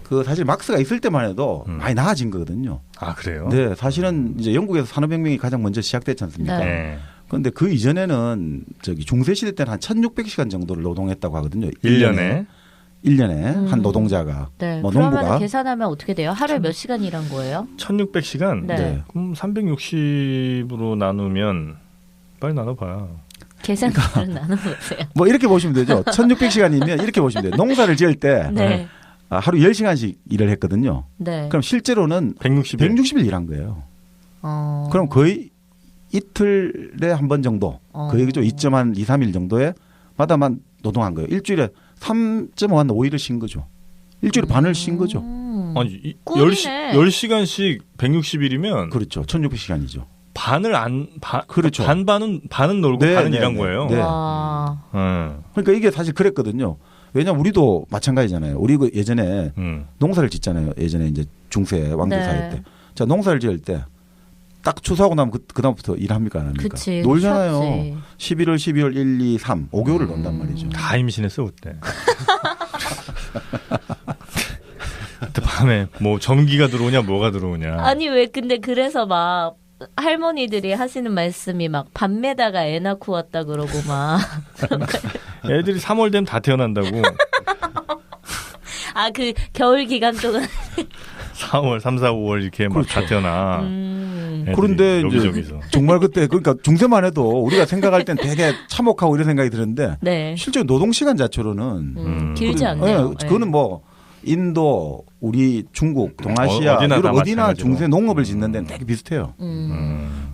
그 사실 막스가 있을 때만 해도 많이 나아진 거거든요. 아 그래요? 네, 사실은 이제 영국에서 산업혁명이 가장 먼저 시작됐지 않습니까? 그런데 그 이전에는 중세 시대 때는 한 1,600시간 정도를 노동했다고 하거든요. 1년에 한 노동자가 뭐 그러면 농부가 계산하면 어떻게 돼요? 하루에 몇 시간 일한 거예요? 1,600시간? 그럼 360으로 나누면 빨리 나눠봐요. 계산기를 나눠보세요. 뭐 이렇게 보시면 되죠. 1,600시간이면 이렇게 보시면 돼요. 농사를 지을 때 하루 10시간씩 일을 했거든요. 그럼 실제로는 160일 일한 거예요. 그럼 거의 이틀에 한 번 정도, 거의 그죠. 2.1, 2, 3일 정도에 마다만 노동한 거예요. 일주일에 3.5한 5일을 쉰 거죠. 일주일에 반을 쉰 거죠. 아니, 10시간씩 160일이면 그렇죠. 1,600시간이죠. 반을 그렇죠. 반은 놀고 반은 일한 거예요. 그러니까 이게 사실 그랬거든요. 왜냐하면 우리도 마찬가지잖아요. 우리 예전에 농사를 짓잖아요. 예전에 이제 중세 왕조 사회 때. 자, 농사를 지을 때 딱 추수하고 나면 그다음부터 일합니까? 안 합니까? 그치, 놀잖아요. 그렇지. 11월, 12월, 1, 2, 3, 5개월을 논단 말이죠. 다 임신했어 그때. 그때 밤에 뭐 전기가 들어오냐 뭐가 들어오냐. 아니 왜 근데 그래서 막 할머니들이 하시는 말씀이 막 밤매다가 애 낳고 왔다 그러고 막. 애들이 3월 되면 다 태어난다고. 아, 그 겨울 기간 동안 4월, 3, 4, 5월 이렇게 막 다 태어나. 그런데 여기저기서. 이제 정말 그때 그러니까 중세만 해도 우리가 생각할 땐 되게 참혹하고 이런 생각이 드는데 네. 실제 노동 시간 자체로는 길지 않네요. 네, 그거는 뭐 인도, 우리 중국, 동아시아, 어디나 유럽 다 어디나 마찬가지로. 중세 농업을 짓는 데는 되게 비슷해요.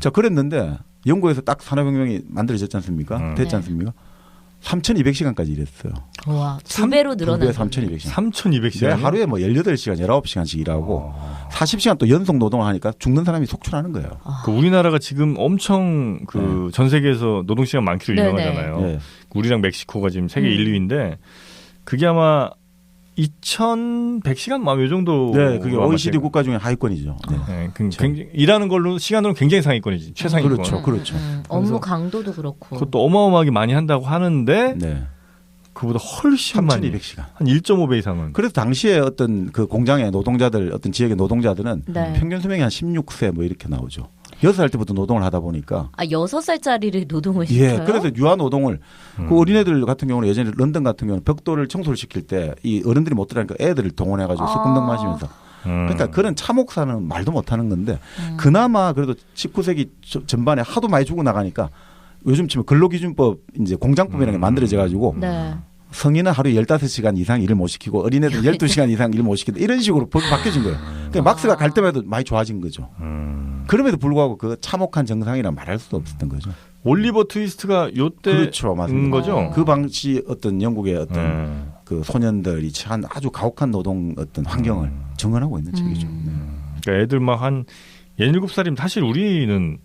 자, 그랬는데 영국에서 딱 산업혁명이 만들어졌지 않습니까? 됐지 네. 않습니까? 3,200시간까지 일했어요. 와, 2배로 늘어난 3,200시간. 3,200시간. 네, 하루에 뭐 18시간, 19시간씩 일하고 40시간 또 연속 노동을 하니까 죽는 사람이 속출하는 거예요. 그 우리나라가 지금 엄청 그 전 세계에서 노동시간 많기로 네네. 유명하잖아요. 네. 우리랑 멕시코가 지금 세계 1, 2위인데 그게 아마 2,100시간 뭐 이 정도. 네, 그게 OECD 국가 중에 하위권이죠. 네. 네, 굉장히 일하는 걸로 시간으로 굉장히 상위권이지. 최상위권. 그렇죠, 그렇죠. 업무 강도도 그렇고. 그것도 어마어마하게 많이 한다고 하는데 네. 그보다 훨씬 많이. 3,200시간. 한 1.5배 이상은. 그래서 당시에 어떤 그 공장의 노동자들, 어떤 지역의 노동자들은 네. 평균 수명이 한 16세 뭐 이렇게 나오죠. 6살 때부터 노동을 하다 보니까. 아, 6살짜리를 노동을 예, 시켜요? 그래서 유아 노동을 그 어린애들 같은 경우는 예전에 런던 같은 경우는 벽돌을 청소를 시킬 때 이 어른들이 못 들어가니까 애들을 동원해가지고 숯금덕 마시면서 그러니까 그런 참혹사는 말도 못하는 건데 그나마 그래도 19세기 전반에 하도 많이 죽어 나가니까 요즘 치면 근로기준법 이제 공장법이라는 게 만들어져가지고 네. 성인은 하루에 15시간 이상 일을 못 시키고 어린애들은 12시간 이상 일을 못 시킨다. 이런 식으로 법이 바뀌어진 거예요. 그러니까 막스가 갈 때마다 많이 좋아진 거죠. 그럼에도 불구하고 그 참혹한 정상이라 말할 수도 없었던 거죠. 올리버 트위스트가 요때 그렇죠, 맞습니다. 거죠. 그 당시 어떤 영국의 어떤 그 소년들이 처한 아주 가혹한 노동 어떤 환경을 증언하고 있는 책이죠. 네. 그러니까 애들 막 한 17살이면 사실 우리는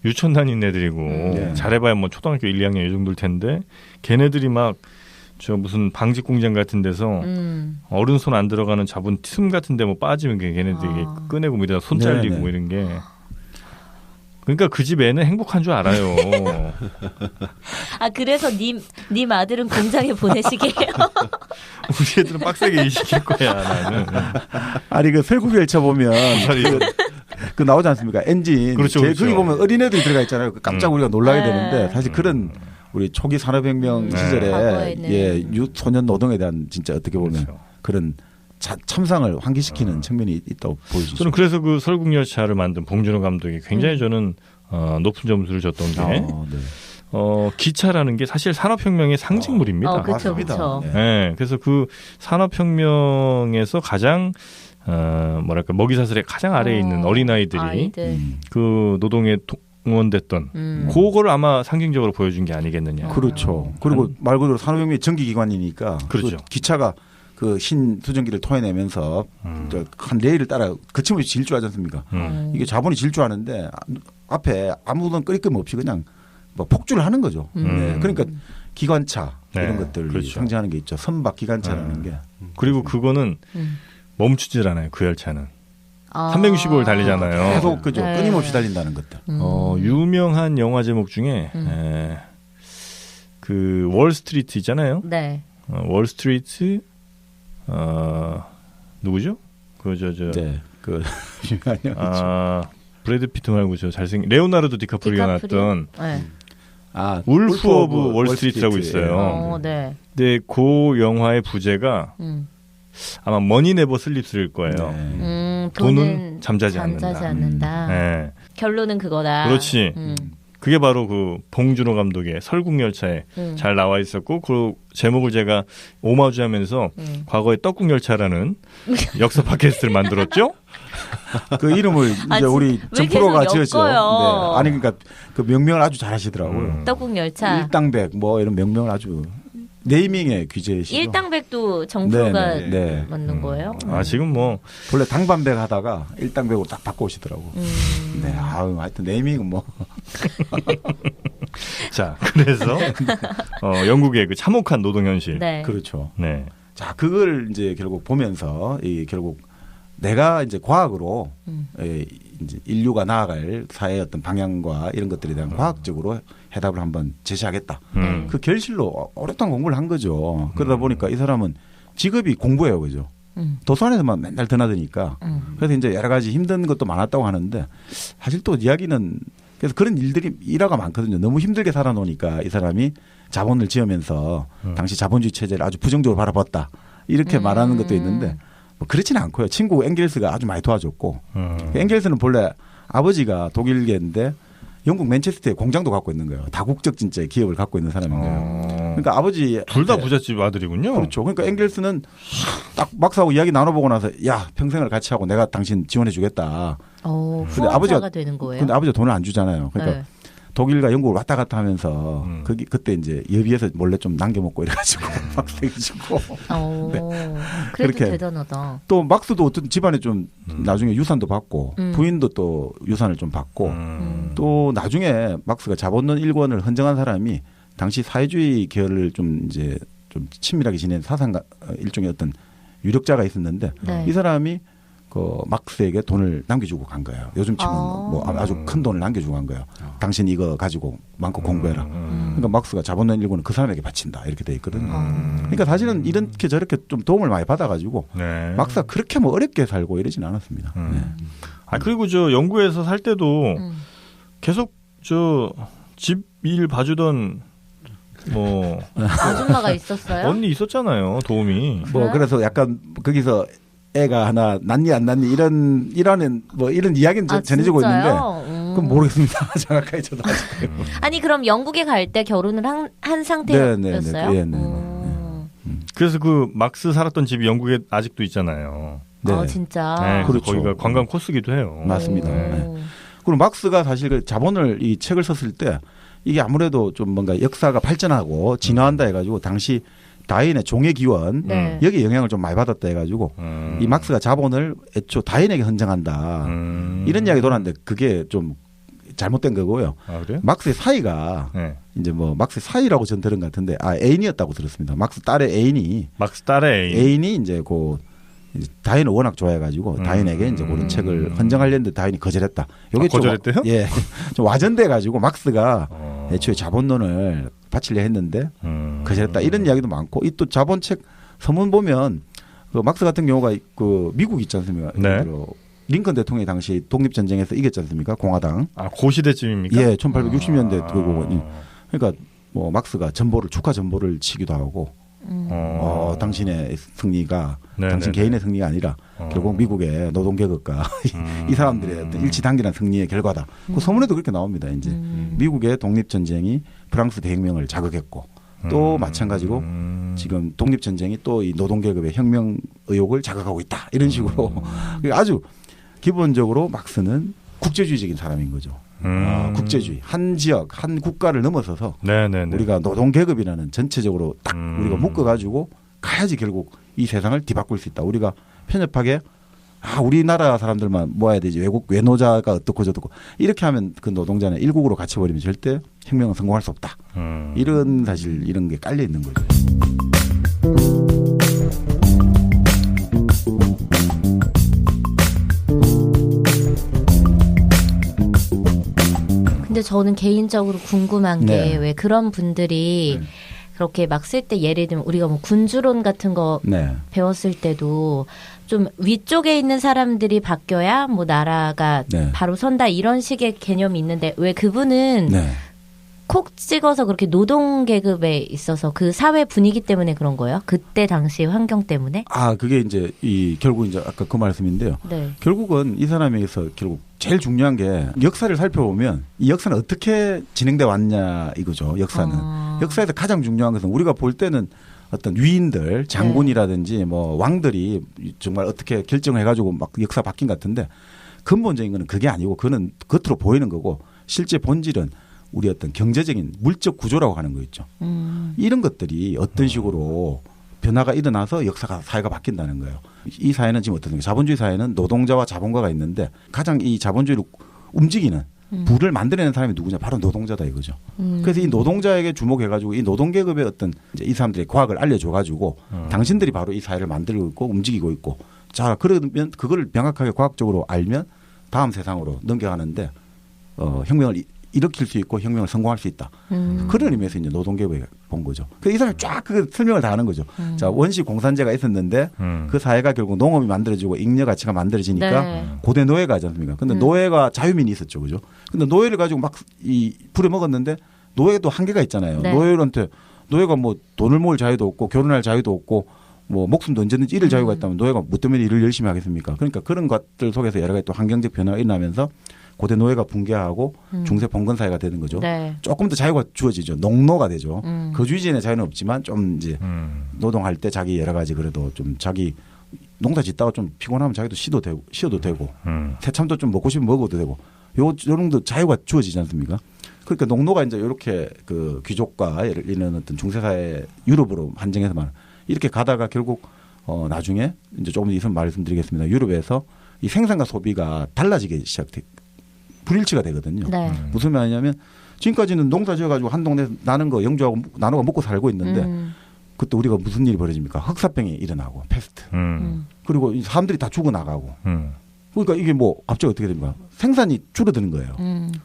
유치원 다니는 애들이고 네. 잘해봐야 뭐 초등학교 1, 2학년 이 정도일 텐데 걔네들이 막 저 무슨 방직 공장 같은 데서 어른 손 안 들어가는 잡은 틈 같은 데 뭐 빠지면 걔네들이 꺼내고 뭐 이러다 손 잘리고 네네. 뭐 이런 게 그러니까 그 집 애는 행복한 줄 알아요. 아, 그래서 님 아들은 공장에 보내시게요? 우리 애들은 빡세게 일 시킬 거야 나는. 아니 그 설국 열차 보면 그 나오지 않습니까? 엔진. 그렇죠, 그렇죠. 거기 보면 어린애들이 들어가 있잖아요. 깜짝 우리가 놀라게 네. 되는데 사실 그런 우리 초기 산업혁명 시절에 과거에는. 예, 유소년 노동에 대한 진짜 어떻게 보면 그렇죠. 그런 참상을 환기시키는 측면이 있다고 보여지죠. 저는 그래서 그 설국열차를 만든 봉준호 감독이 굉장히 저는 높은 점수를 줬던 게 네. 기차라는 게 사실 산업혁명의 상징물입니다. 그렇죠, 맞습니다. 그렇죠. 네. 네, 그래서 그 산업혁명에서 가장 뭐랄까 먹이사슬의 가장 아래에 있는 어린아이들이 아이들. 그 노동에 동원됐던 그거를 아마 상징적으로 보여준 게 아니겠느냐. 그렇죠. 그리고 말 그대로 산업혁명의 전기기관이니까 그렇죠. 그 기차가 그 흰 수증기를 토해내면서 한 레일을 따라 거침없이 질주하지 않습니까? 이게 자본이 질주하는데 앞에 아무런 끄리낌 없이 그냥 뭐 폭주를 하는 거죠. 네. 그러니까 기관차 이런 것들을 그렇죠. 상징하는 게 있죠. 선박 기관차라는 게. 그리고 그거는 멈추질 않아요. 그 열차는 365일 달리잖아요. 계속 그죠. 네. 끊임없이 달린다는 것들. 유명한 영화 제목 중에 그 월스트리트 있잖아요. 네. 월스트리트 누구죠? 그 네. 그 유명한 영화죠. 브래드 피트 말고 저 잘생긴 레오나르도 디카프리오 나왔던 네. 울프 오브 월스트리트라고 있어요. 네. 근데 그 영화의 부제가 아마 머니 네버 슬립스일 거예요. 네. 돈은 잠자지 않는다. 네. 결론은 그거다. 그렇지. 그게 바로 그 봉준호 감독의 설국열차에 잘 나와 있었고 그 제목을 제가 오마주하면서 과거에 떡국열차라는 역사 팟캐스트를 만들었죠. 그 이름을 이제 우리 정프로가 지었죠. 네. 아니 그러니까 그 명명을 아주 잘하시더라고요. 떡국열차. 일당백 뭐 이런 명명을 아주 네이밍의 귀재시죠. 일당백도 정프로가 네. 만든 거예요? 지금 뭐 원래 당반백 하다가 일당백으로 딱 바꿔오시더라고. 네, 하여튼 네이밍은 뭐. 자, 그래서 영국의 그 참혹한 노동 현실. 네. 그렇죠. 네. 자, 그걸 이제 결국 보면서 이 결국 내가 이제 과학으로 이제 인류가 나아갈 사회의 어떤 방향과 이런 것들에 대한 과학적으로 해답을 한번 제시하겠다. 그 결실로 오랫동안 공부를 한 거죠. 그러다 보니까 이 사람은 직업이 공부예요, 그죠? 도서관에서만 맨날 드나드니까 그래서 이제 여러 가지 힘든 것도 많았다고 하는데 사실 또 이야기는 그래서 그런 일들이 일화가 많거든요. 너무 힘들게 살아놓으니까 이 사람이 자본을 지으면서 당시 자본주의 체제를 아주 부정적으로 바라봤다 이렇게 말하는 것도 있는데 뭐 그렇지는 않고요. 친구 엥겔스가 아주 많이 도와줬고 엥겔스는 본래 아버지가 독일계인데 영국 맨체스터에 공장도 갖고 있는 거예요. 다국적 진짜 기업을 갖고 있는 사람인 거예요. 그러니까 아버지 둘 다 부잣집 아들이군요. 그렇죠. 그러니까 엥겔스는 딱 막사하고 이야기 나눠보고 나서 야 평생을 같이 하고 내가 당신 지원해주겠다. 근데 아버지가 되는 거예요. 근데 아버지가 돈을 안 주잖아요. 그러니까 독일과 영국을 왔다 갔다 하면서 그때 이제 여비에서 몰래 좀 남겨먹고 이래가지고 막세해지고. 네. 그래도 대단하다. 또 막스도 어떤 집안에 좀 나중에 유산도 받고 부인도 또 유산을 좀 받고 또 나중에 막스가 자본론 일권을 헌정한 사람이 당시 사회주의 계열을 좀 이제 좀 친밀하게 지낸 사상가 일종의 어떤 유력자가 있었는데 네. 이 사람이 그 막스에게 돈을 남겨주고 간 거예요. 요즘 치면 뭐 아주 큰 돈을 남겨주고 간 거예요. 당신 이거 가지고 마음껏 공부해라. 그러니까 막스가 자본론 일권은 그 사람에게 바친다 이렇게 돼 있거든요. 그러니까 사실은 이렇게 저렇게 좀 도움을 많이 받아가지고 네. 막스가 그렇게 뭐 어렵게 살고 이러진 않았습니다. 네. 그리고 저 영국에서 살 때도 계속 저 집 일 봐주던 뭐 아줌마가 있었어요? 언니 있었잖아요. 도움이. 뭐 그래서 약간 거기서 애가 하나 낳니 안 낳니 이런 이야기는 전해지고 있는데 그건 모르겠습니다. 정확하게 저도 아직. 아니 그럼 영국에 갈 때 결혼을 한 상태였어요? 네. 그래서 그 막스 살았던 집이 영국에 아직도 있잖아요. 네. 진짜. 네, 그렇죠. 거기가 관광 코스기도 해요. 맞습니다. 네. 그리고 막스가 사실 그 자본을 이 책을 썼을 때 이게 아무래도 좀 뭔가 역사가 발전하고 진화한다 해가지고 당시 다인의 종의 기원 여기 영향을 좀 많이 받았다 해가지고 이 막스가 자본을 애초 다인에게 헌정한다 이런 이야기 돌았는데 그게 좀 잘못된 거고요. 그래요? 막스의 사이가 이제 뭐 막스의 사이라고 전 들은 것 같은데 애인이었다고 들었습니다. 막스 딸의 애인이 막스 딸의 애인이 이제 그 다인을 워낙 좋아해가지고 다인에게 이제 그런 책을 헌정하려는데 다인이 거절했다. 요게 거절했대요? 예, 좀 와전돼가지고 막스가 애초에 자본론을 바치려 했는데 거절했다. 이런 이야기도 많고 이 또 자본책 서문 보면 그 막스 같은 경우가 그 미국 있지 않습니까? 네. 링컨 대통령이 당시 독립전쟁에서 이겼지 않습니까? 공화당. 그 시대쯤입니까? 예, 1860년대 그거고. 그러니까 뭐 막스가 축하 전보를 치기도 하고. 당신의 승리가 당신 개인의 승리가 아니라 결국 미국의 노동계급과 이 사람들의 어떤 일치단결한 승리의 결과다. 그 소문에도 그렇게 나옵니다. 이제 미국의 독립전쟁이 프랑스 대혁명을 자극했고 또 마찬가지로 지금 독립전쟁이 또 이 노동계급의 혁명 의욕을 자극하고 있다. 이런 식으로 아주 기본적으로 막스는 국제주의적인 사람인 거죠. 국제주의 한 지역 한 국가를 넘어서서 우리가 노동계급이라는 전체적으로 딱 우리가 묶어가지고 가야지 결국 이 세상을 뒤바꿀 수 있다. 우리가 편협하게 우리나라 사람들만 모아야 되지 외국 외노자가 어떻고 저떻고 이렇게 하면 그 노동자는 일국으로 갇혀버리면 절대 혁명은 성공할 수 없다. 이런 사실 이런 게 깔려 있는 거죠. 근데 저는 개인적으로 궁금한 게 왜 그런 분들이 그렇게 막 쓸 때 예를 들면 우리가 뭐 군주론 같은 거 배웠을 때도 좀 위쪽에 있는 사람들이 바뀌어야 뭐 나라가 바로 선다 이런 식의 개념이 있는데 왜 그분은 콕 찍어서 그렇게 노동 계급에 있어서 그 사회 분위기 때문에 그런 거예요? 그때 당시 환경 때문에? 그게 이제 결국 이제 아까 그 말씀인데요. 결국은 이 사람에게서 결국 제일 중요한 게 역사를 살펴보면 이 역사는 어떻게 진행돼 왔냐 이거죠. 역사는. 역사에서 가장 중요한 것은 우리가 볼 때는 어떤 위인들, 장군이라든지 뭐 왕들이 정말 어떻게 결정을 해가지고 막 역사 바뀐 것 같은데 근본적인 거는 그게 아니고 그거는 겉으로 보이는 거고 실제 본질은 우리 어떤 경제적인 물적 구조라고 하는 거 있죠. 이런 것들이 어떤 식으로 변화가 일어나서 역사가 사회가 바뀐다는 거예요. 이 사회는 지금 어떤 자본주의 사회는 노동자와 자본가가 있는데 가장 이 자본주의를 움직이는 부를 만들어내는 사람이 누구냐 바로 노동자다 이거죠. 그래서 이 노동자에게 주목해가지고 이 노동계급의 어떤 이제 이 사람들의 과학을 알려줘가지고 당신들이 바로 이 사회를 만들고 있고 움직이고 있고 자 그러면 그걸 명확하게 과학적으로 알면 다음 세상으로 넘겨가는데 혁명을 일으킬 수 있고 혁명을 성공할 수 있다. 그런 의미에서 이제 노동계급의 본 거죠. 그 이 사람이 쫙 그 설명을 다 하는 거죠. 자, 원시 공산제가 있었는데 그 사회가 결국 농업이 만들어지고 잉여 가치가 만들어지니까 네. 고대 노예가 하지 않습니까? 근데 노예가 자유민이 있었죠. 그죠? 근데 노예를 가지고 막 부려먹었는데 노예도 한계가 있잖아요. 네. 노예가 뭐 돈을 모을 자유도 없고 결혼할 자유도 없고 뭐 목숨도 언제든지 잃을 자유가 있다면 노예가 뭐 때문에 일을 열심히 하겠습니까? 그러니까 그런 것들 속에서 여러 가지 또 환경적 변화가 일어나면서 고대 노예가 붕괴하고 중세 봉건 사회가 되는 거죠. 네. 조금 더 자유가 주어지죠. 농노가 되죠. 거주이전의 자유는 없지만 좀 이제 노동할 때 자기 여러 가지 그래도 좀 자기 농사 짓다가 좀 피곤하면 자기도 쉬어도 되고 새참도 좀 먹고 싶으면 먹어도 되고 요 정도 자유가 주어지지 않습니까? 그러니까 농노가 이제 이렇게 그 귀족과 이런 어떤 중세사회 유럽으로 한정해서 말 이렇게 가다가 결국 나중에 이제 조금 있으면 말씀드리겠습니다. 유럽에서 이 생산과 소비가 달라지기 불일치가 되거든요. 네. 무슨 말이냐면 지금까지는 농사 지어가지고 한 동네 나는 거 영주하고 나누고 먹고 살고 있는데 그때 우리가 무슨 일이 벌어집니까? 흑사병이 일어나고 패스트. 그리고 사람들이 다 죽어나가고. 그러니까 이게 뭐 갑자기 어떻게 됩니까? 생산이 줄어드는 거예요.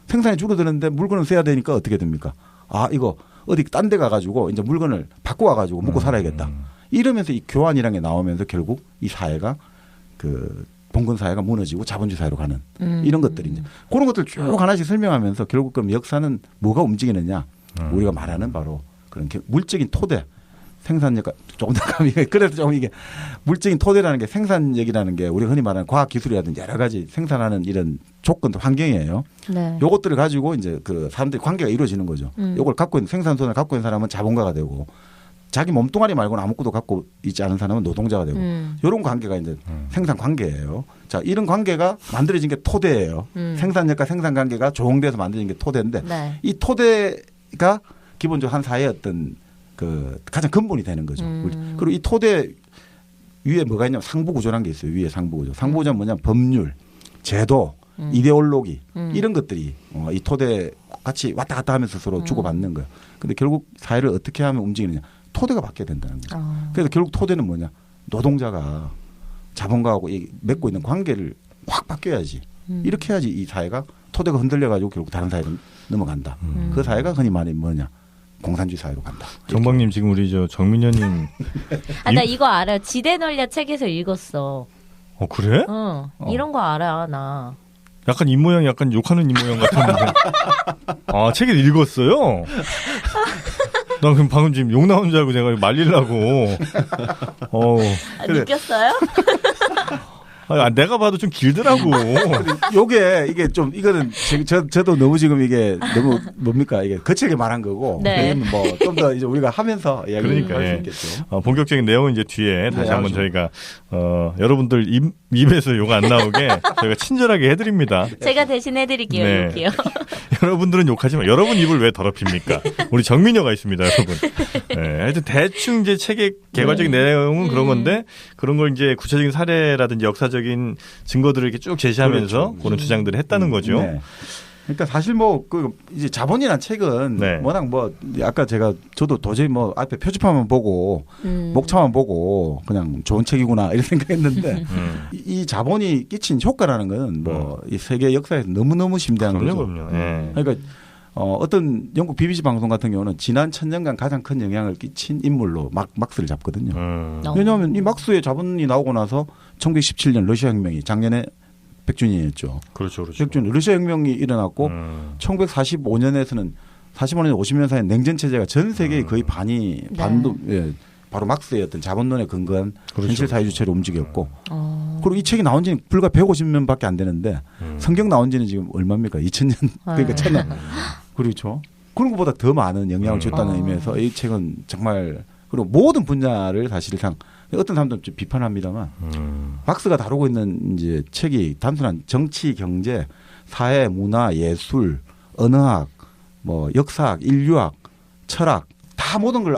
생산이 줄어드는데 물건을 써야 되니까 어떻게 됩니까? 아 이거 어디 딴 데 가가지고 이제 물건을 바꿔 와가지고 먹고 살아야겠다. 이러면서 이 교환이라는 게 나오면서 결국 이 사회가 그 봉건 사회가 무너지고 자본주의 사회로 가는 이런 것들이 이제 그런 것들 쭉 하나씩 설명하면서 결국 그럼 역사는 뭐가 움직이느냐 우리가 말하는 바로 그런 물적인 토대 생산력 조금 더 그래서 좀 이게 물적인 토대라는 게 생산력이라는 게 우리가 흔히 말하는 과학 기술이라든지 여러 가지 생산하는 이런 조건들 환경이에요. 네. 요것들을 가지고 이제 그 사람들이 관계가 이루어지는 거죠. 요걸 갖고 있는 생산선을 갖고 있는 사람은 자본가가 되고 자기 몸뚱아리 말고는 아무것도 갖고 있지 않은 사람은 노동자가 되고 이런 관계가 이제 생산 관계예요. 자, 이런 관계가 만들어진 게 토대예요. 생산력과 생산 관계가 조성돼서 만들어진 게 토대인데 네. 이 토대가 기본적으로 한 사회의 어떤 그 가장 근본이 되는 거죠. 그리고 이 토대 위에 뭐가 있냐면 상부 구조라는 게 있어요. 위에 상부 구조. 상부 구조는 뭐냐면 법률, 제도, 이데올로기 이런 것들이 이 토대 같이 왔다 갔다 하면서 서로 주고받는 거예요. 근데 결국 사회를 어떻게 하면 움직이느냐. 토대가 바뀌어야 된다는 거죠. 그래서 결국 토대는 뭐냐. 노동자가 자본가하고 맺고 있는 관계를 확 바뀌어야지. 이렇게 해야지 이 사회가 토대가 흔들려가지고 결국 다른 사회로 넘어간다. 그 사회가 흔히 말하는 뭐냐. 공산주의 사회로 간다. 정박님 지금 우리 저 정민현님. 나 이거 알아요. 지대널려 책에서 읽었어. 그래? 이런 거 알아 나. 약간 입 모양 약간 욕하는 입 모양 같은데. 아 책을 읽었어요? 난 그럼 방금 지금 욕 나온 줄 알고 내가 말리려고. 그래. 느꼈어요? 내가 봐도 좀 길더라고. 요게 이게 좀 이거는 저도 너무 지금 이게 너무 뭡니까 이게 거칠게 말한 거고. 네. 뭐 좀 더 이제 우리가 하면서 이야기를 할 수 있겠죠. 본격적인 내용은 이제 뒤에 다시 한번 저희가 여러분들 입에서 욕 안 나오게 저희가 친절하게 해드립니다. 제가 대신 해드릴게요. 네. 욕이요. 여러분들은 욕하지만 여러분 입을 왜 더럽힙니까? 우리 정민여가 있습니다, 여러분. 네, 하여튼 대충 이제 책의 개괄적인 내용은 그런 건데 그런 걸 이제 구체적인 사례라든지 역사적인 증거들을 이렇게 쭉 제시하면서 그렇죠. 그런 주장들을 했다는 거죠. 네. 그러니까 사실 뭐 그 이제 자본이라는 책은 네. 워낙 뭐 아까 저도 도저히 뭐 앞에 표지판만 보고 목차만 보고 그냥 좋은 책이구나 이런 생각했는데 이 자본이 끼친 효과라는 건 뭐 이 세계 역사에서 너무너무 심대한 거죠. 그럼요. 네. 그러니까 어떤 영국 BBC 방송 같은 경우는 지난 1000년간 가장 큰 영향을 끼친 인물로 막스를 잡거든요. 왜냐하면 이 막스의 자본이 나오고 나서 1917년 러시아 혁명이 작년에 100주년이었죠. 그렇죠. 100주년 러시아 혁명이 일어났고 1945년에서는 45년 50년 사이 냉전 체제가 전 세계의 거의 반이 반도 바로 막스의 어떤 자본론에 근거한 그렇죠. 현실 사회주체로 움직였고 그리고 이 책이 나온 지는 불과 150년밖에 안 되는데 성경 나온 지는 지금 얼마입니까? 2000년 그러니까 천년 그렇죠. 그런 것보다 더 많은 영향을 줬다는 의미에서 이 책은 정말 그리고 모든 분야를 사실상 어떤 사람들은 좀 비판합니다만 막스가 다루고 있는 이제 책이 단순한 정치, 경제, 사회, 문화, 예술, 언어학, 뭐 역사학, 인류학, 철학 다 모든 걸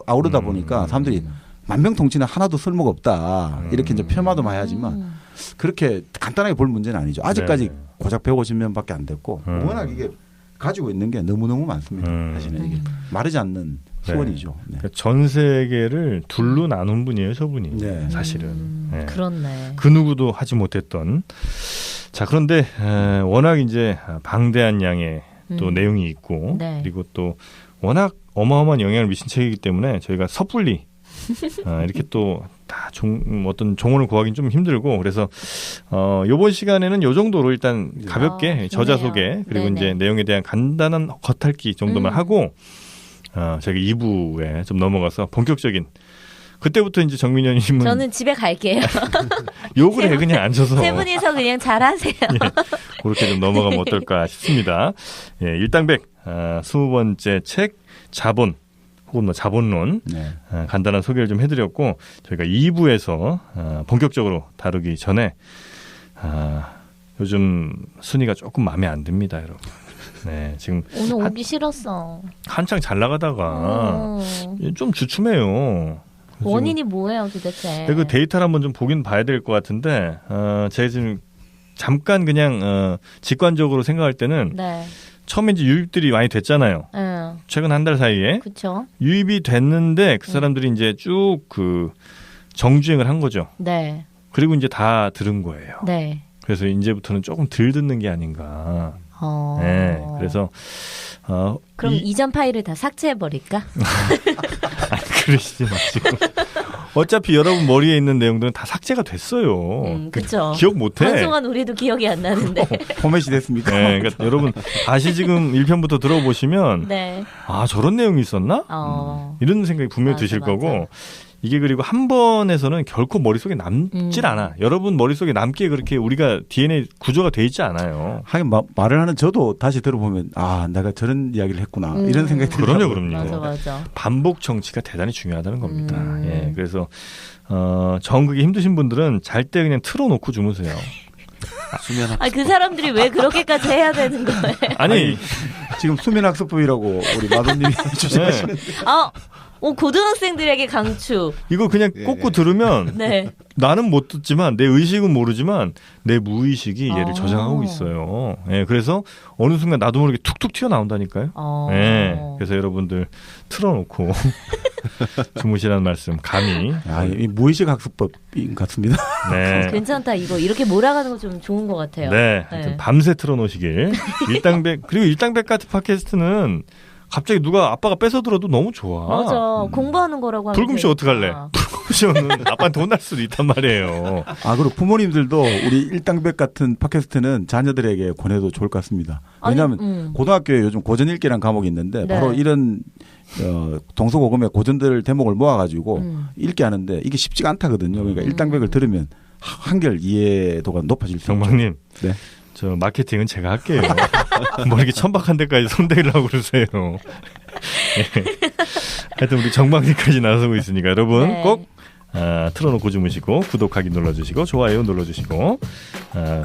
아우르다 보니까 사람들이 만병통치는 하나도 쓸모가 없다 이렇게 이제 폄하도 많이 하지만 그렇게 간단하게 볼 문제는 아니죠. 아직까지 고작 150년밖에 안 됐고 워낙 이게 가지고 있는 게 너무너무 많습니다. 사실은 이게 마르지 않는 소원이죠. 네. 그러니까 전 세계를 둘로 나눈 분이에요, 저분이. 네. 사실은. 네. 그렇네. 그 누구도 하지 못했던. 자, 그런데 워낙 이제 방대한 양의 또 내용이 있고 네. 그리고 또 워낙 어마어마한 영향을 미친 책이기 때문에 저희가 섣불리 이렇게 또 다 어떤 종언을 구하기는 좀 힘들고 그래서 이번 시간에는 이 정도로 일단 가볍게 저자 소개 그리고 네네. 이제 내용에 대한 간단한 겉핥기 정도만 하고 저희가 2부에 좀 넘어가서 본격적인 그때부터 이제 정민현님은 저는 집에 갈게요. 욕을 해 그냥 앉아서 세 분이서 그냥 잘하세요. 예, 그렇게 좀 넘어가면 어떨까 싶습니다. 예, 일당백 20번째 책 자본 혹은 뭐 자본론 네. 간단한 소개를 좀 해드렸고 저희가 2부에서 본격적으로 다루기 전에 요즘 순위가 조금 마음에 안 듭니다, 여러분. 네, 지금 오늘 오기 싫었어. 한창 잘 나가다가 좀 주춤해요. 원인이 뭐예요, 도대체? 그 데이터를 한번 좀 보긴 봐야 될 것 같은데 제가 지금 잠깐 그냥 직관적으로 생각할 때는 네. 처음에 이제 유입들이 많이 됐잖아요. 최근 한 달 사이에 그렇죠. 유입이 됐는데 그 사람들이 이제 쭉 그 정주행을 한 거죠. 네. 그리고 이제 다 들은 거예요. 네. 그래서 이제부터는 조금 덜 듣는 게 아닌가. 네. 그래서 그럼 이전 파일을 다 삭제해 버릴까? 그러시지 마시고. 어차피 여러분 머리에 있는 내용들은 다 삭제가 됐어요. 그렇죠. 기억 못해. 방송한 우리도 기억이 안 나는데. 포맷이 됐습니까? 네, 그러니까 여러분 다시 지금 1편부터 들어보시면 네. 아 저런 내용이 있었나? 이런 생각이 분명히 맞아, 드실 맞아. 거고 이게 그리고 한 번에서는 결코 머릿속에 남질 않아. 여러분 머릿속에 남게 그렇게 우리가 DNA 구조가 돼 있지 않아요. 하긴 말을 하는 저도 다시 들어보면 아 내가 저런 이야기를 했구나 이런 생각이 들어요. 그럼요. 맞아. 반복 청취가 대단히 중요하다는 겁니다. 예, 그래서 정극이 힘드신 분들은 잘 때 그냥 틀어놓고 주무세요. 그 사람들이 왜 그렇게까지 해야 되는 거예요? 아니 지금 수면학습법이라고 우리 마도님이 주장하시는데. 고등학생들에게 강추. 이거 그냥 꽂고 들으면 네. 나는 못 듣지만 내 의식은 모르지만 내 무의식이 얘를 저장하고 있어요. 예, 그래서 어느 순간 나도 모르게 툭툭 튀어나온다니까요. 예, 그래서 여러분들 틀어놓고 주무시라는 말씀 감히. 이 무의식 학습법인 것 같습니다. 네. 괜찮다. 이거 이렇게 몰아가는 거 좀 좋은 것 같아요. 네. 밤새 틀어놓으시길. 일당백 그리고 일당백 같은 팟캐스트는 갑자기 누가 아빠가 뺏어 들어도 너무 좋아. 맞아. 공부하는 거라고 하면 불금쇼 어떡할래? 불금쇼는 아빠한테 혼날 수도 있단 말이에요. 그리고 부모님들도 우리 일당백 같은 팟캐스트는 자녀들에게 권해도 좋을 것 같습니다. 왜냐하면 고등학교에 요즘 고전 읽기라는 과목이 있는데 바로 이런 동서고금의 고전들 대목을 모아가지고 읽게 하는데 이게 쉽지가 않다거든요. 그러니까 일당백을 들으면 한결 이해도가 높아질 수 있죠. 정박님. 네. 저 마케팅은 제가 할게요. 뭐 이렇게 천박한 데까지 손대려고 그러세요. 네. 하여튼 우리 정박님까지 나서고 있으니까 여러분 꼭 틀어놓고 주무시고 구독하기 눌러주시고 좋아요 눌러주시고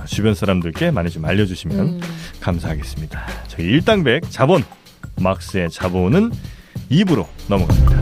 주변 사람들께 많이 좀 알려주시면 감사하겠습니다. 저희 일당백 자본 막스의 자본은 2부로 넘어갑니다.